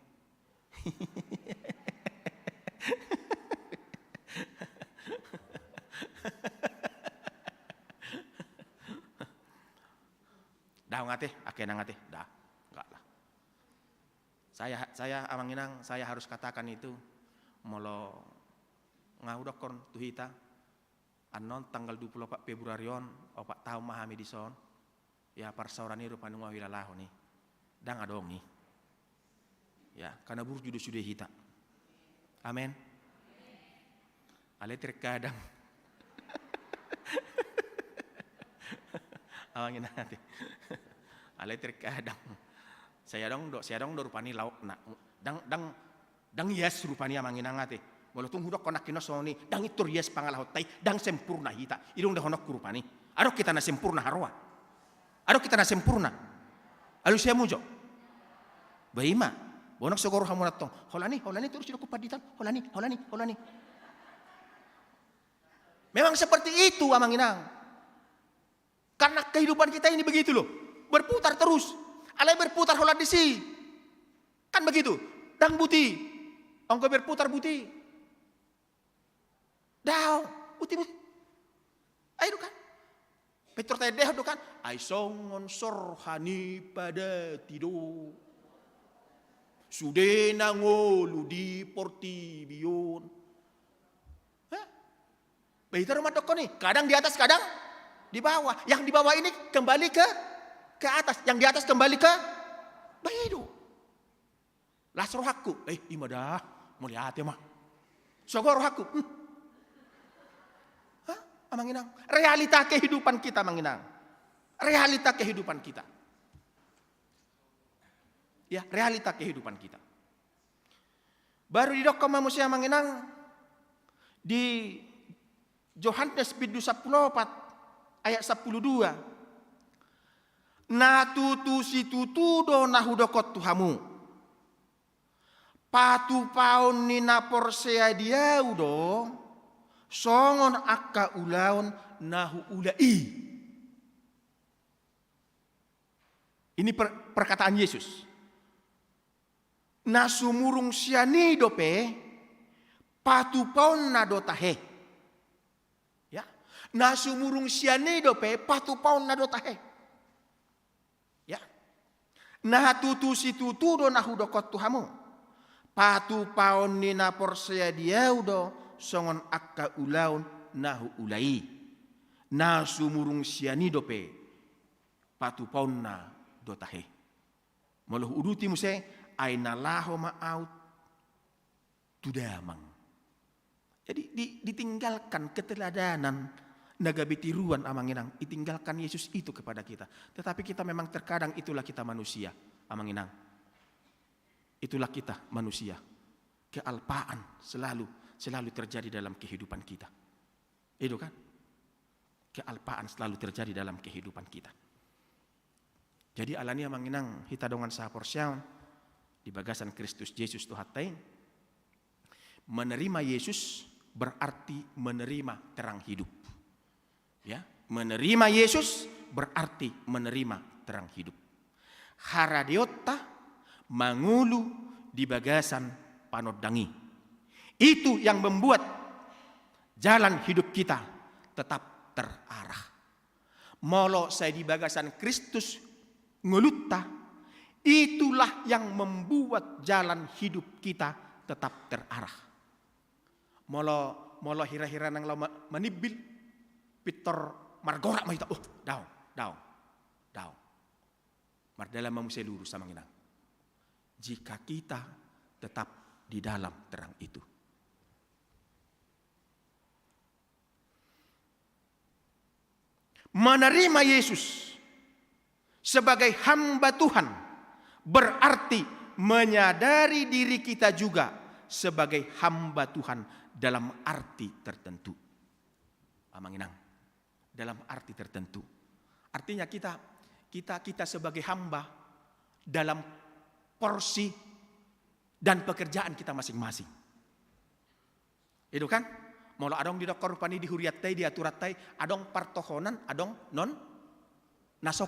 Dah ngate, akhirnya ngate, dah, enggak lah. Saya amanginang, saya harus katakan itu, molo ngahudokon tuhita, anon tanggal 24 Februarion, opak tahun mahami di son, ya parsaurani rupa nungwa wilalahu nih, dah ngadong nih, ya karena buru sudah hita, amin. Ale terkadang, awangin nanti, ale terkadang. Saya dong rupani lauk nak dang yes rupani amanginang ate. Molo tung hudok konak kino soni dang itur yes pangalahot tai dang sempurna hita. Idong dah honok rupani. Aro kita na sempurna harwa. Aro kita na sempurna. Alu saya mujo. Baima. Bonok sogoro hamu natong. Holani terus sido kupaditan. Holani. Memang seperti itu amanginang. Karena kehidupan kita ini begitu loh. Berputar terus. Alai berputar holat di si. Kan begitu. Dang buti. Ongko berputar buti. Daw. Buti. Ayo kan. Petrus tadi deh kan. Ay songon sorhani pada tido. Sude nangolu di portibion. Hah? Begitu rumah dok nih. Kadang di atas, kadang di bawah. Yang di bawah ini kembali ke atas, yang di atas kembali ke bahidu. Las rohaku, imadah, mulia hati mah. Sogor rohaku. Hah? Amanginang. Realita kehidupan kita manginang. Realita kehidupan kita. Ya, realita kehidupan kita. Baru di dokter manusia manginang di Yohanes 14 ayat 12. Na tutu si tutudo na hudokot tuhamu. Patu paon ni na porsea diaudo. Songon akka ulaon nahu ulai. Ini perkataan Yesus. Na sumurung siani dope. Patu paon na dotahe. Ya. Na sumurung siani dope. Patu paon na dotahe. Nah tutu si tutu do na hudokot tuhamu. Patu paon ni na porsea diaudo songon akka ulaun nahu ulai. Na sumurung siani dope. Patu paon na dotahe. Moloh uduti muse ay nalaho ma'aut tudamang. Jadi ditinggalkan keteladanan nagabitiruan amanginang, itinggalkan Yesus itu kepada kita. Tetapi kita memang terkadang itulah kita manusia, amanginang. Itulah kita manusia. Kealpaan selalu terjadi dalam kehidupan kita. Itu kan? Kealpaan selalu terjadi dalam kehidupan kita. Jadi alania manginang hita dongan sa porsiaon di bagasan Kristus Yesus Tuhatain. Menerima Yesus berarti menerima terang hidup. Ya, menerima Yesus berarti menerima terang hidup. Haradiotta mangulu di bagasan panoddangi. Itu yang membuat jalan hidup kita tetap terarah. Molo saya di bagasan Kristus ngelutta, itulah yang membuat jalan hidup kita tetap terarah. Molo hira-hira nang lau manibil pitor margora mahita, daw. Mardala mamusay lurus sa manginang. Jika kita tetap di dalam terang itu. Menerima Yesus sebagai hamba Tuhan berarti menyadari diri kita juga sebagai hamba Tuhan dalam arti tertentu. Amanginang, dalam arti tertentu. Artinya kita sebagai hamba dalam porsi dan pekerjaan kita masing-masing. Itu kan? Molo adong di dokor pani di huriatai di aturatai, adong partohonan, adong non naso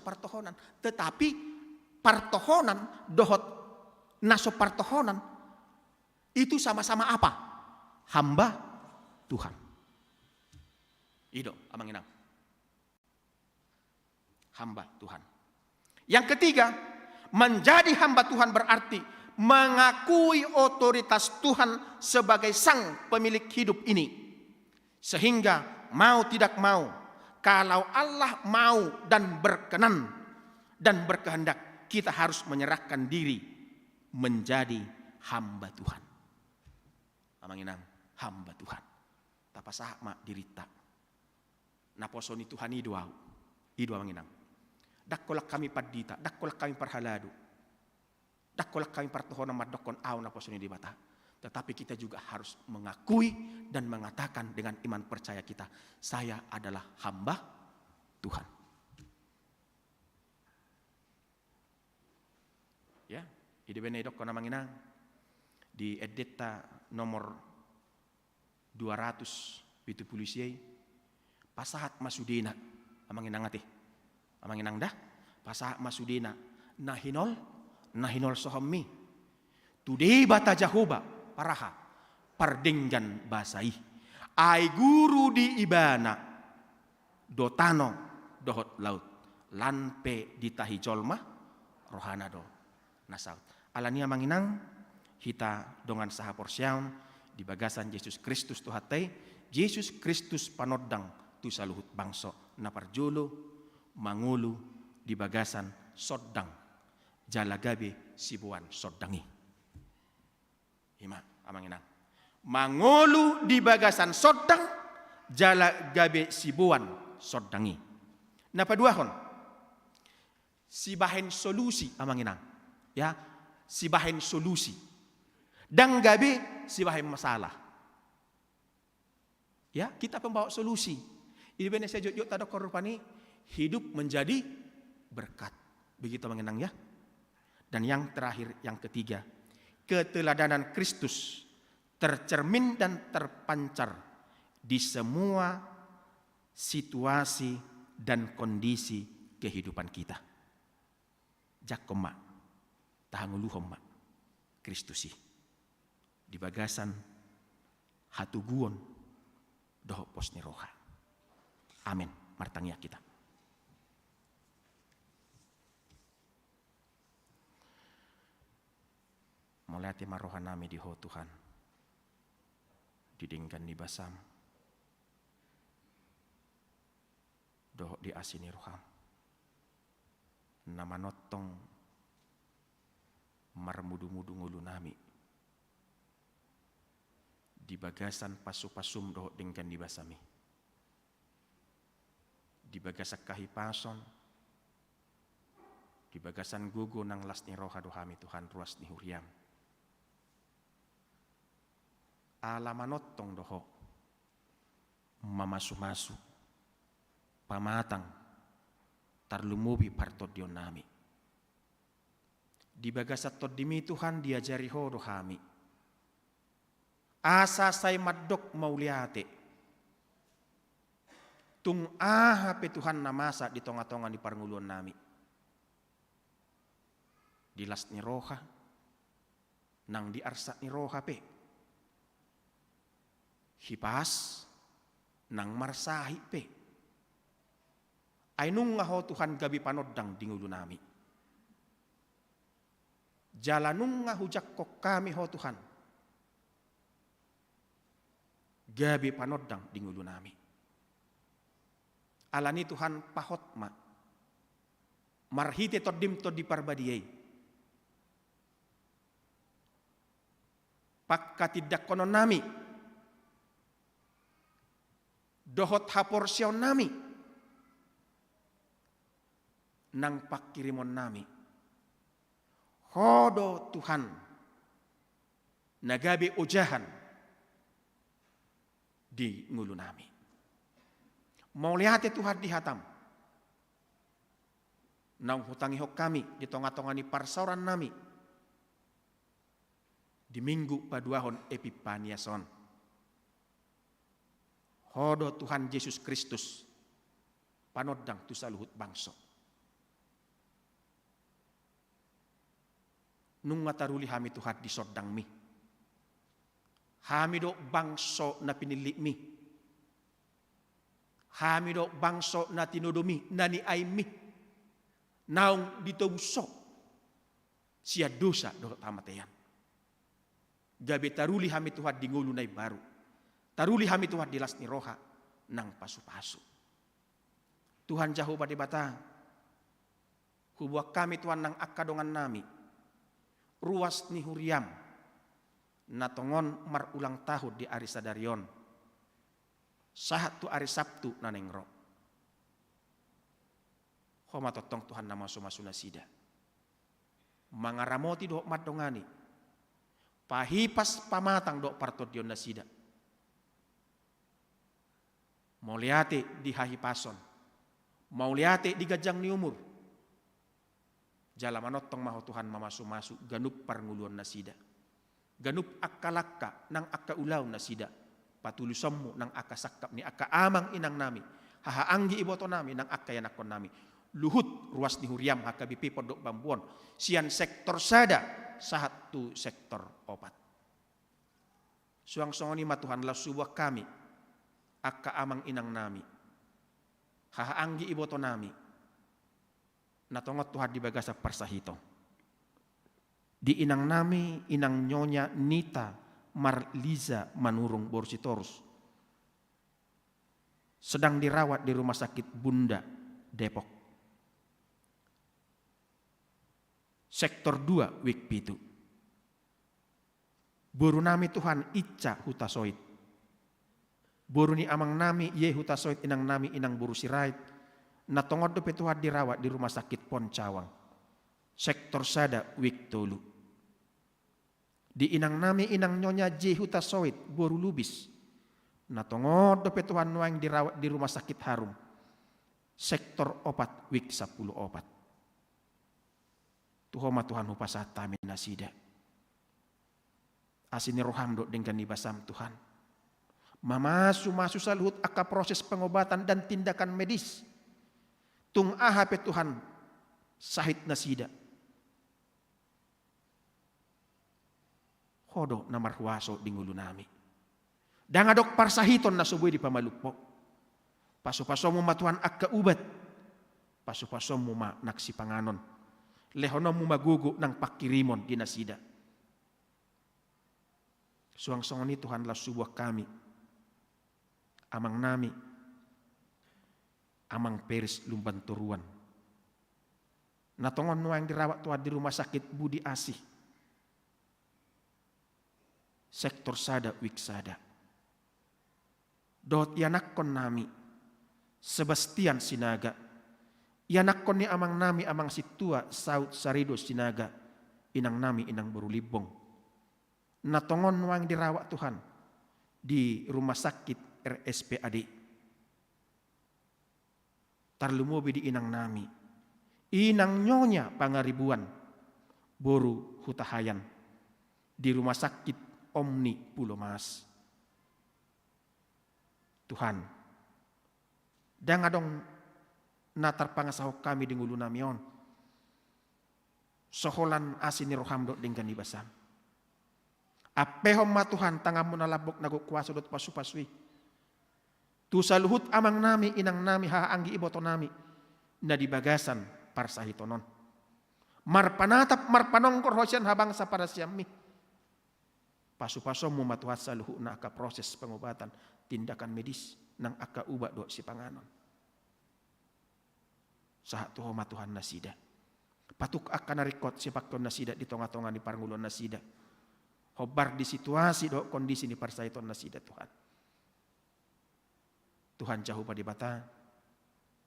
partohonan. Tetapi partohonan dohot naso partohonan itu sama-sama apa? Hamba Tuhan. Ido amanginang. Hamba Tuhan. Yang ketiga, menjadi hamba Tuhan berarti mengakui otoritas Tuhan sebagai sang pemilik hidup ini. Sehingga mau tidak mau, kalau Allah mau dan berkenan dan berkehendak, kita harus menyerahkan diri menjadi hamba Tuhan. Amanginang, hamba Tuhan. Tapasah mak dirita. Naposoni Tuhan idu amanginang. Dakkolak kami padita, dakkolak kami parhaladu. Dakkolak kami partohona madokon aw na posoni di bata. Tetapi kita juga harus mengakui dan mengatakan dengan iman percaya kita, saya adalah hamba Tuhan. Ya, ide benedok kona manginang di edita nomor 270 pasahat masudina amanginang ati. Amanginang dah pasahat masudina nahinol sohami today bata Jahoba paraha pardenggan basai ay guru di ibana dotano dohot laut lanpe ditahi jolma rohana do nasaut alania manginang hita dongan saha porsiaon di bagasan Yesus Kristus tuhatai Yesus Kristus panodang tu saluhut bangso naparjolo mangulu di bagasan sodang jalagabe sibuan sodangi. Hima amanginang. Mangulu di bagasan sodang jalagabe sibuan sodangi. Napa duahon? Sibahen solusi amanginang. Ya, sibahen solusi. Dang gabe sibahen masalah. Ya, kita pembawa solusi. Ini benar saya jujur tadok korupani hidup menjadi berkat. Begitu mengenang ya. Dan yang terakhir, yang ketiga, keteladanan Kristus tercermin dan terpancar di semua situasi dan kondisi kehidupan kita. Jakoma, tahanguluhomma, Kristusi. Di bagasan hatuguon doho posni roha. Amin. Martangnya kita. Mulai hati marohan nami di ho Tuhan. Didingkan di basam. Doh di asini roham. Nama notong marmudu-mudu ngulu nami. Di bagasan pasu-pasum doh dingkan di basami. di bagasak kahipason, di bagasan gugu nang las ni roha dohami Tuhan ruas ni huriam. Alamanotong doho, mamasu-masu, pamatang, tarlumubi parto dion nami. Di bagasat to dimi Tuhan diajari ho dohami. Asa say madok mauliate. Tung aha pe Tuhan namasa di tonga-tonga di parnguluan nami. Dilas ni roha, nang di arsa ni roha pe. Hipas, nang marsahi pe. Ay nung nga ho Tuhan gabi panodang dingulu nami. Jalanung nga hujak ko kami ho Tuhan. Gabi panodang dingulu nami. Alani Tuhan pahotma. Marhite todim to di parbadiyay. Pakkatidak konon nami. Dohot haporsyon nami. Nang pakirimon nami. Hodo Tuhan. Nagabi ujahan. Di ngulu nami. Mau lihat Tuhan di hatam. Nang hutangi hok kami. Di tonga-tonga ni parsauran nami. Di minggu paduahon Epipaniason. Hodo Tuhan Yesus Kristus. Panodang tu saluhut bangso. Nung mataruli hami Tuhan di sodang mi. Hami do bangso na pinili mi. Hami do bangso na tinodomi nani ay mi. Naung ditungso. Sia dosa do tamatayan. Gabi taruli hami Tuhan di ngulu nay baru. Taruli hami Tuhan di las ni roha nang pasu-pasu. Tuhan jauh pada batang. Hubuak kami Tuhan nang akadongan nami. Ruas ni huriam. Natongon mar ulang tahun di ari sadarion. Sahat tu ari Sabtu nanengro. Homa totong Tuhan nama somasuna sida. Mangaramoti do madongani. Pahipas pamatang do parto dion nasida. Mau liate di hahipason. Mau liate di gajang ni umur. Jalamanotong maho Tuhan mamasu-masu ganup parnguluan nasida. Ganup akalakka nang akaulaw nasida. Patulusammu nang akasakap ni akaamang inang nami. Hahaanggi iboto nami nang akayanakon nami. Luhut ruas ni huriam hakabipi pondok bambuon. Sian sektor sada sahat tu sektor opat. Suang-songoni matuhan lah subuh kami. Akaamang inang nami. Hahaanggi iboto nami. Natongot Tuhan di bagasa parsahito. Di inang nami, inang nyonya Nita Marliza Manurung Borsitorus. Sedang dirawat di rumah sakit Bunda, Depok. Sektor 2, Wikpitu. Buru nami Tuhan Ica Hutasoit. Buru ni amang nami Ye Hutasoit inang nami inang buru sirait. Natongod do Tuhan dirawat di rumah sakit Poncawang. Sektor sada Wiktolu. Di inang nami inang nyonya J Hutasoit boru lubis. Natongod do Tuhan nuang dirawat di rumah sakit Harum. Sektor opat Wik 10 opat. Tuhoma Tuhan upasat tamin nasida. Asini roham do dengan ibasam Tuhan. Mamasu saluhut aka proses pengobatan dan tindakan medis. Tung ahap Tuhan sahit nasida. Hodo namar huwaso di ngulu nami. Dangadok parsahiton na subuhi di pamalupok. Paso-paso mo matuhan akka ubat. Paso-paso mo ma naksi panganon. Lehono mo magugo ng pakirimon di nasida. Suang-songon ni Tuhan lah subuh kami. Amang nami. Amang Peris Lumban Turuan. Natongon no yang dirawat Tuhan di rumah sakit Budi Asih. Sektor sada Wiksada. Dot yanak kon nami. Sebastian sinaga. Ianakkon ni amang nami amang situa saut sarido sinaga. Inang nami inang berulibong. Natongon wang dirawat Tuhan di rumah sakit RSPAD. Tarlumubi di inang nami. Inang nyonya pangaribuan. Boru hutahayan. Di rumah sakit Omni Pulau Mas. Tuhan, dangadong natar pangasaho kami di ngulu namion. Soholan asin ni roham dot dengan ibasam. Apehom ma Tuhan tangamu nalabok nagu kuasa dot pasu-pasui. Tu saluhut amang nami inang nami haanggi iboto nami. Na di bagasan parsahitonon. Marpanatap marpanongkor hosian habang sa para siyami. Pasu-pasom mo matuhat sa luhu na aka proses pengobatan tindakan medis nang aka uba do si panganon. Sahat tuho matuhan nasida. Patuk aka narikot si pakton nasida di tonga-tonga ni parangulon nasida. Hobar di situasi do kondisi ni parsaiton nasida Tuhan. Tuhan jauh pada bata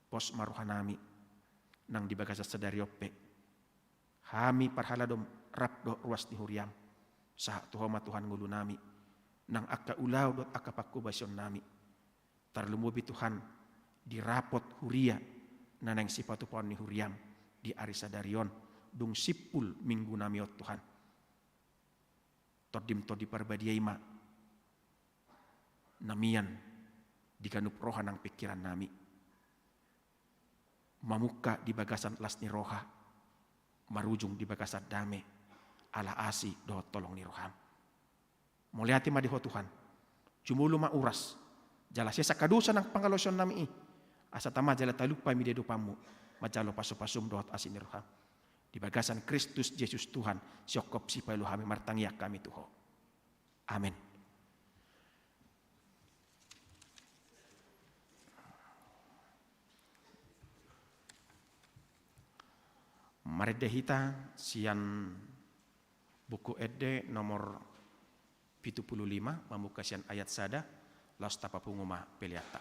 pos maruhanami nang dibagasa sadari ope. Hami parhaladom rap do ruas di huriam. Sahat tuho matuhan ngulu nami. Nang aka ulaw dot aka pakubasyon nami. Tarlumubi Tuhan dirapot huria nanang sipatu pohon ni huriam di arisa darion dung sipul minggu nami ot Tuhan. Todim to di parbadiaima namian dikanup roha nang pikiran nami. Mamuka di bagasan las ni roha marujung di bagasan dame ala asi do tolong ni roham. Muliati madiho Tuhan. Cumulu ma uras. Jala sesa kadusa ng pangalosyon nami. Asa tama jala talupa mi dedupamu. Majalo pasu-pasum dohot asin roham. Di bagasan Kristus Yesus Tuhan. Siokop si pailuhami martangyak kami tuho. Amin. Maridehita sian buku Ede nomor 75 mamukasian ayat sada las tapapunguma peliata.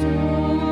So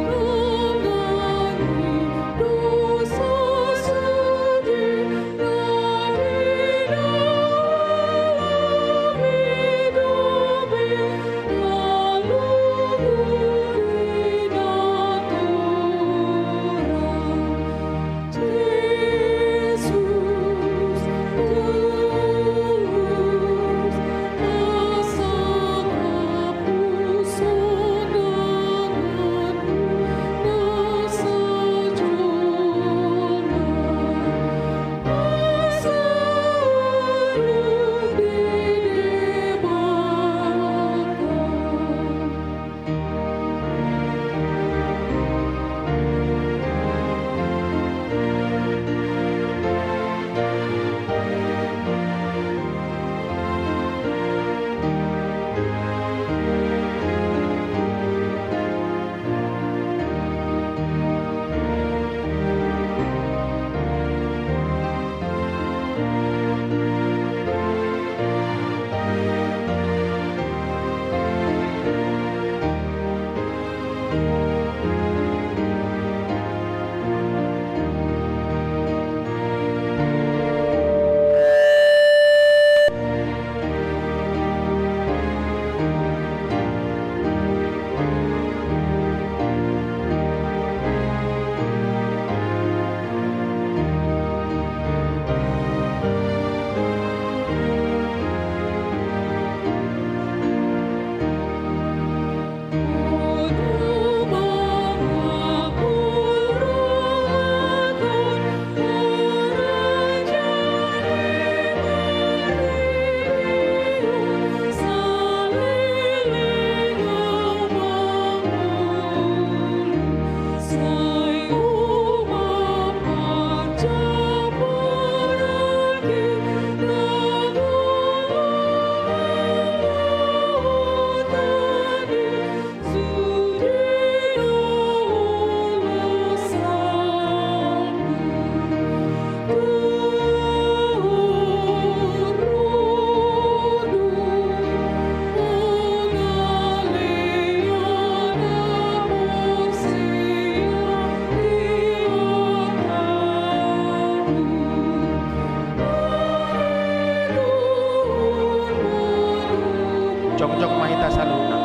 saluna.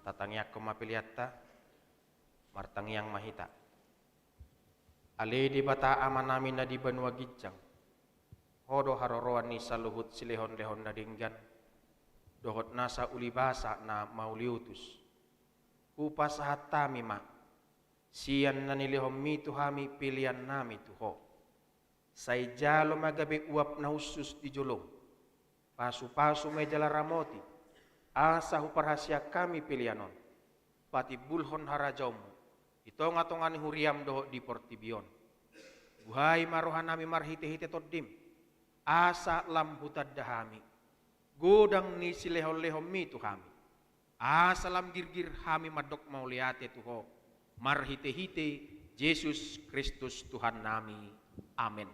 Tatangyak kumapiliatta, martangyang mahita. Ali di bata amanami na di banwa gijang. Hodo haroroan ni saluhut silehon-lehon na dinggan. Dohot nasa ulibasa na mauliutus. Upas hatami ma. Siyan na nilihom mi tuhami pilihan nami tuho. Say jalo magabi uap na husus di julong. Pasu-pasu may jala ramoti. Asa huparhasya kami pilihanon. Pati bulhon harajaumu. Ito nga tongani huriam doho di portibion. Buhay marohan nami marhite-hite toddim. Asa lam hutad dahami. Godang ni silehon-lehon mi tuhami. Asa lam girgir hami madok mauliate tuho. Marhite-hite Yesus Kristus Tuhan nami. Amin.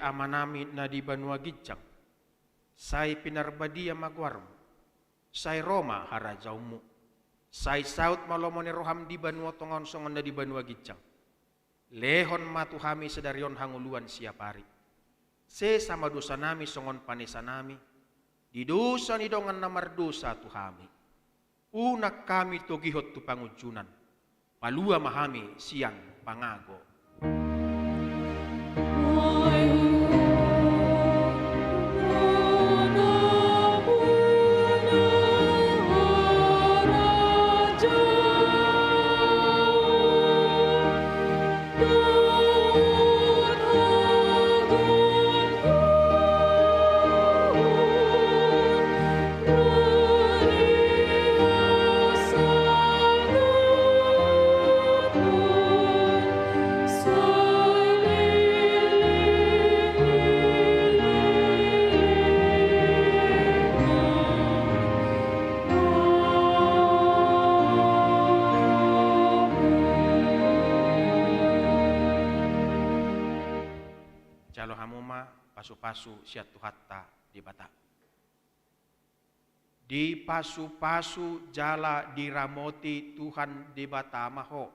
Amanami na di banwa gijang, say pinarbadiya magwarmo, say Roma harajaumu, say saut malomo ni roham di banwa tongon songon na di banwa gijang, lehon matuhami sedarion hanguluan siapari, se sama dosa nami songon panesa nami, di dosa ni dongan namar dosa tuhami, unak kami togihot tu pangujunan, palua mahami siang pangago. Jalo hamuma pasu-pasu siat tuhatta di bata. Di pasu-pasu jala diramoti Tuhan di bata maho.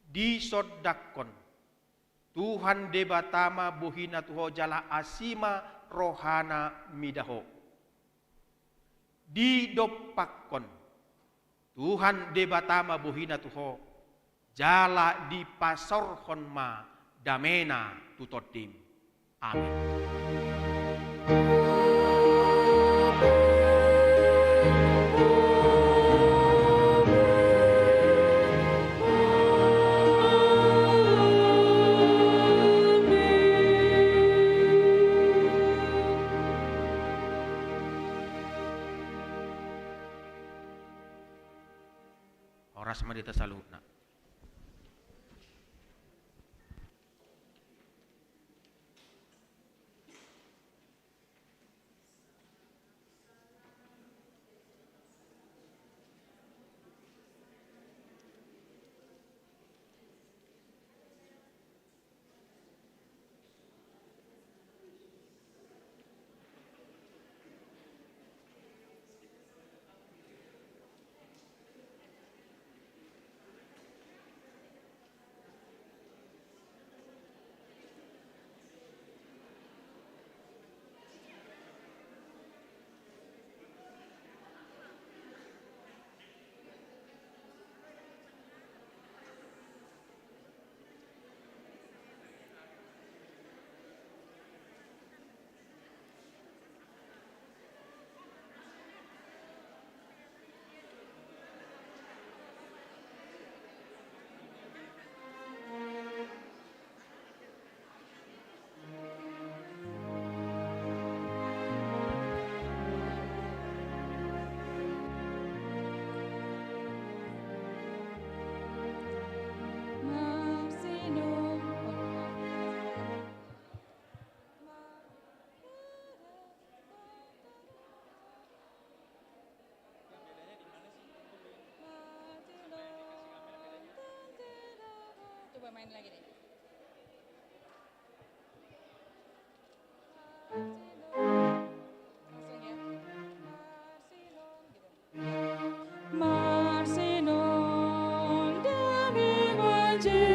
Di sodakon Tuhan di batama buhina tuho jala asima rohana midaho. Di dopakon Tuhan di batama buhina tuho jala di pasorhon ma damena tutotim. Amin. Oras madita salutna. coba main lagi deh. Langsung ya. Marsinon gitu. Marsinon demi wajib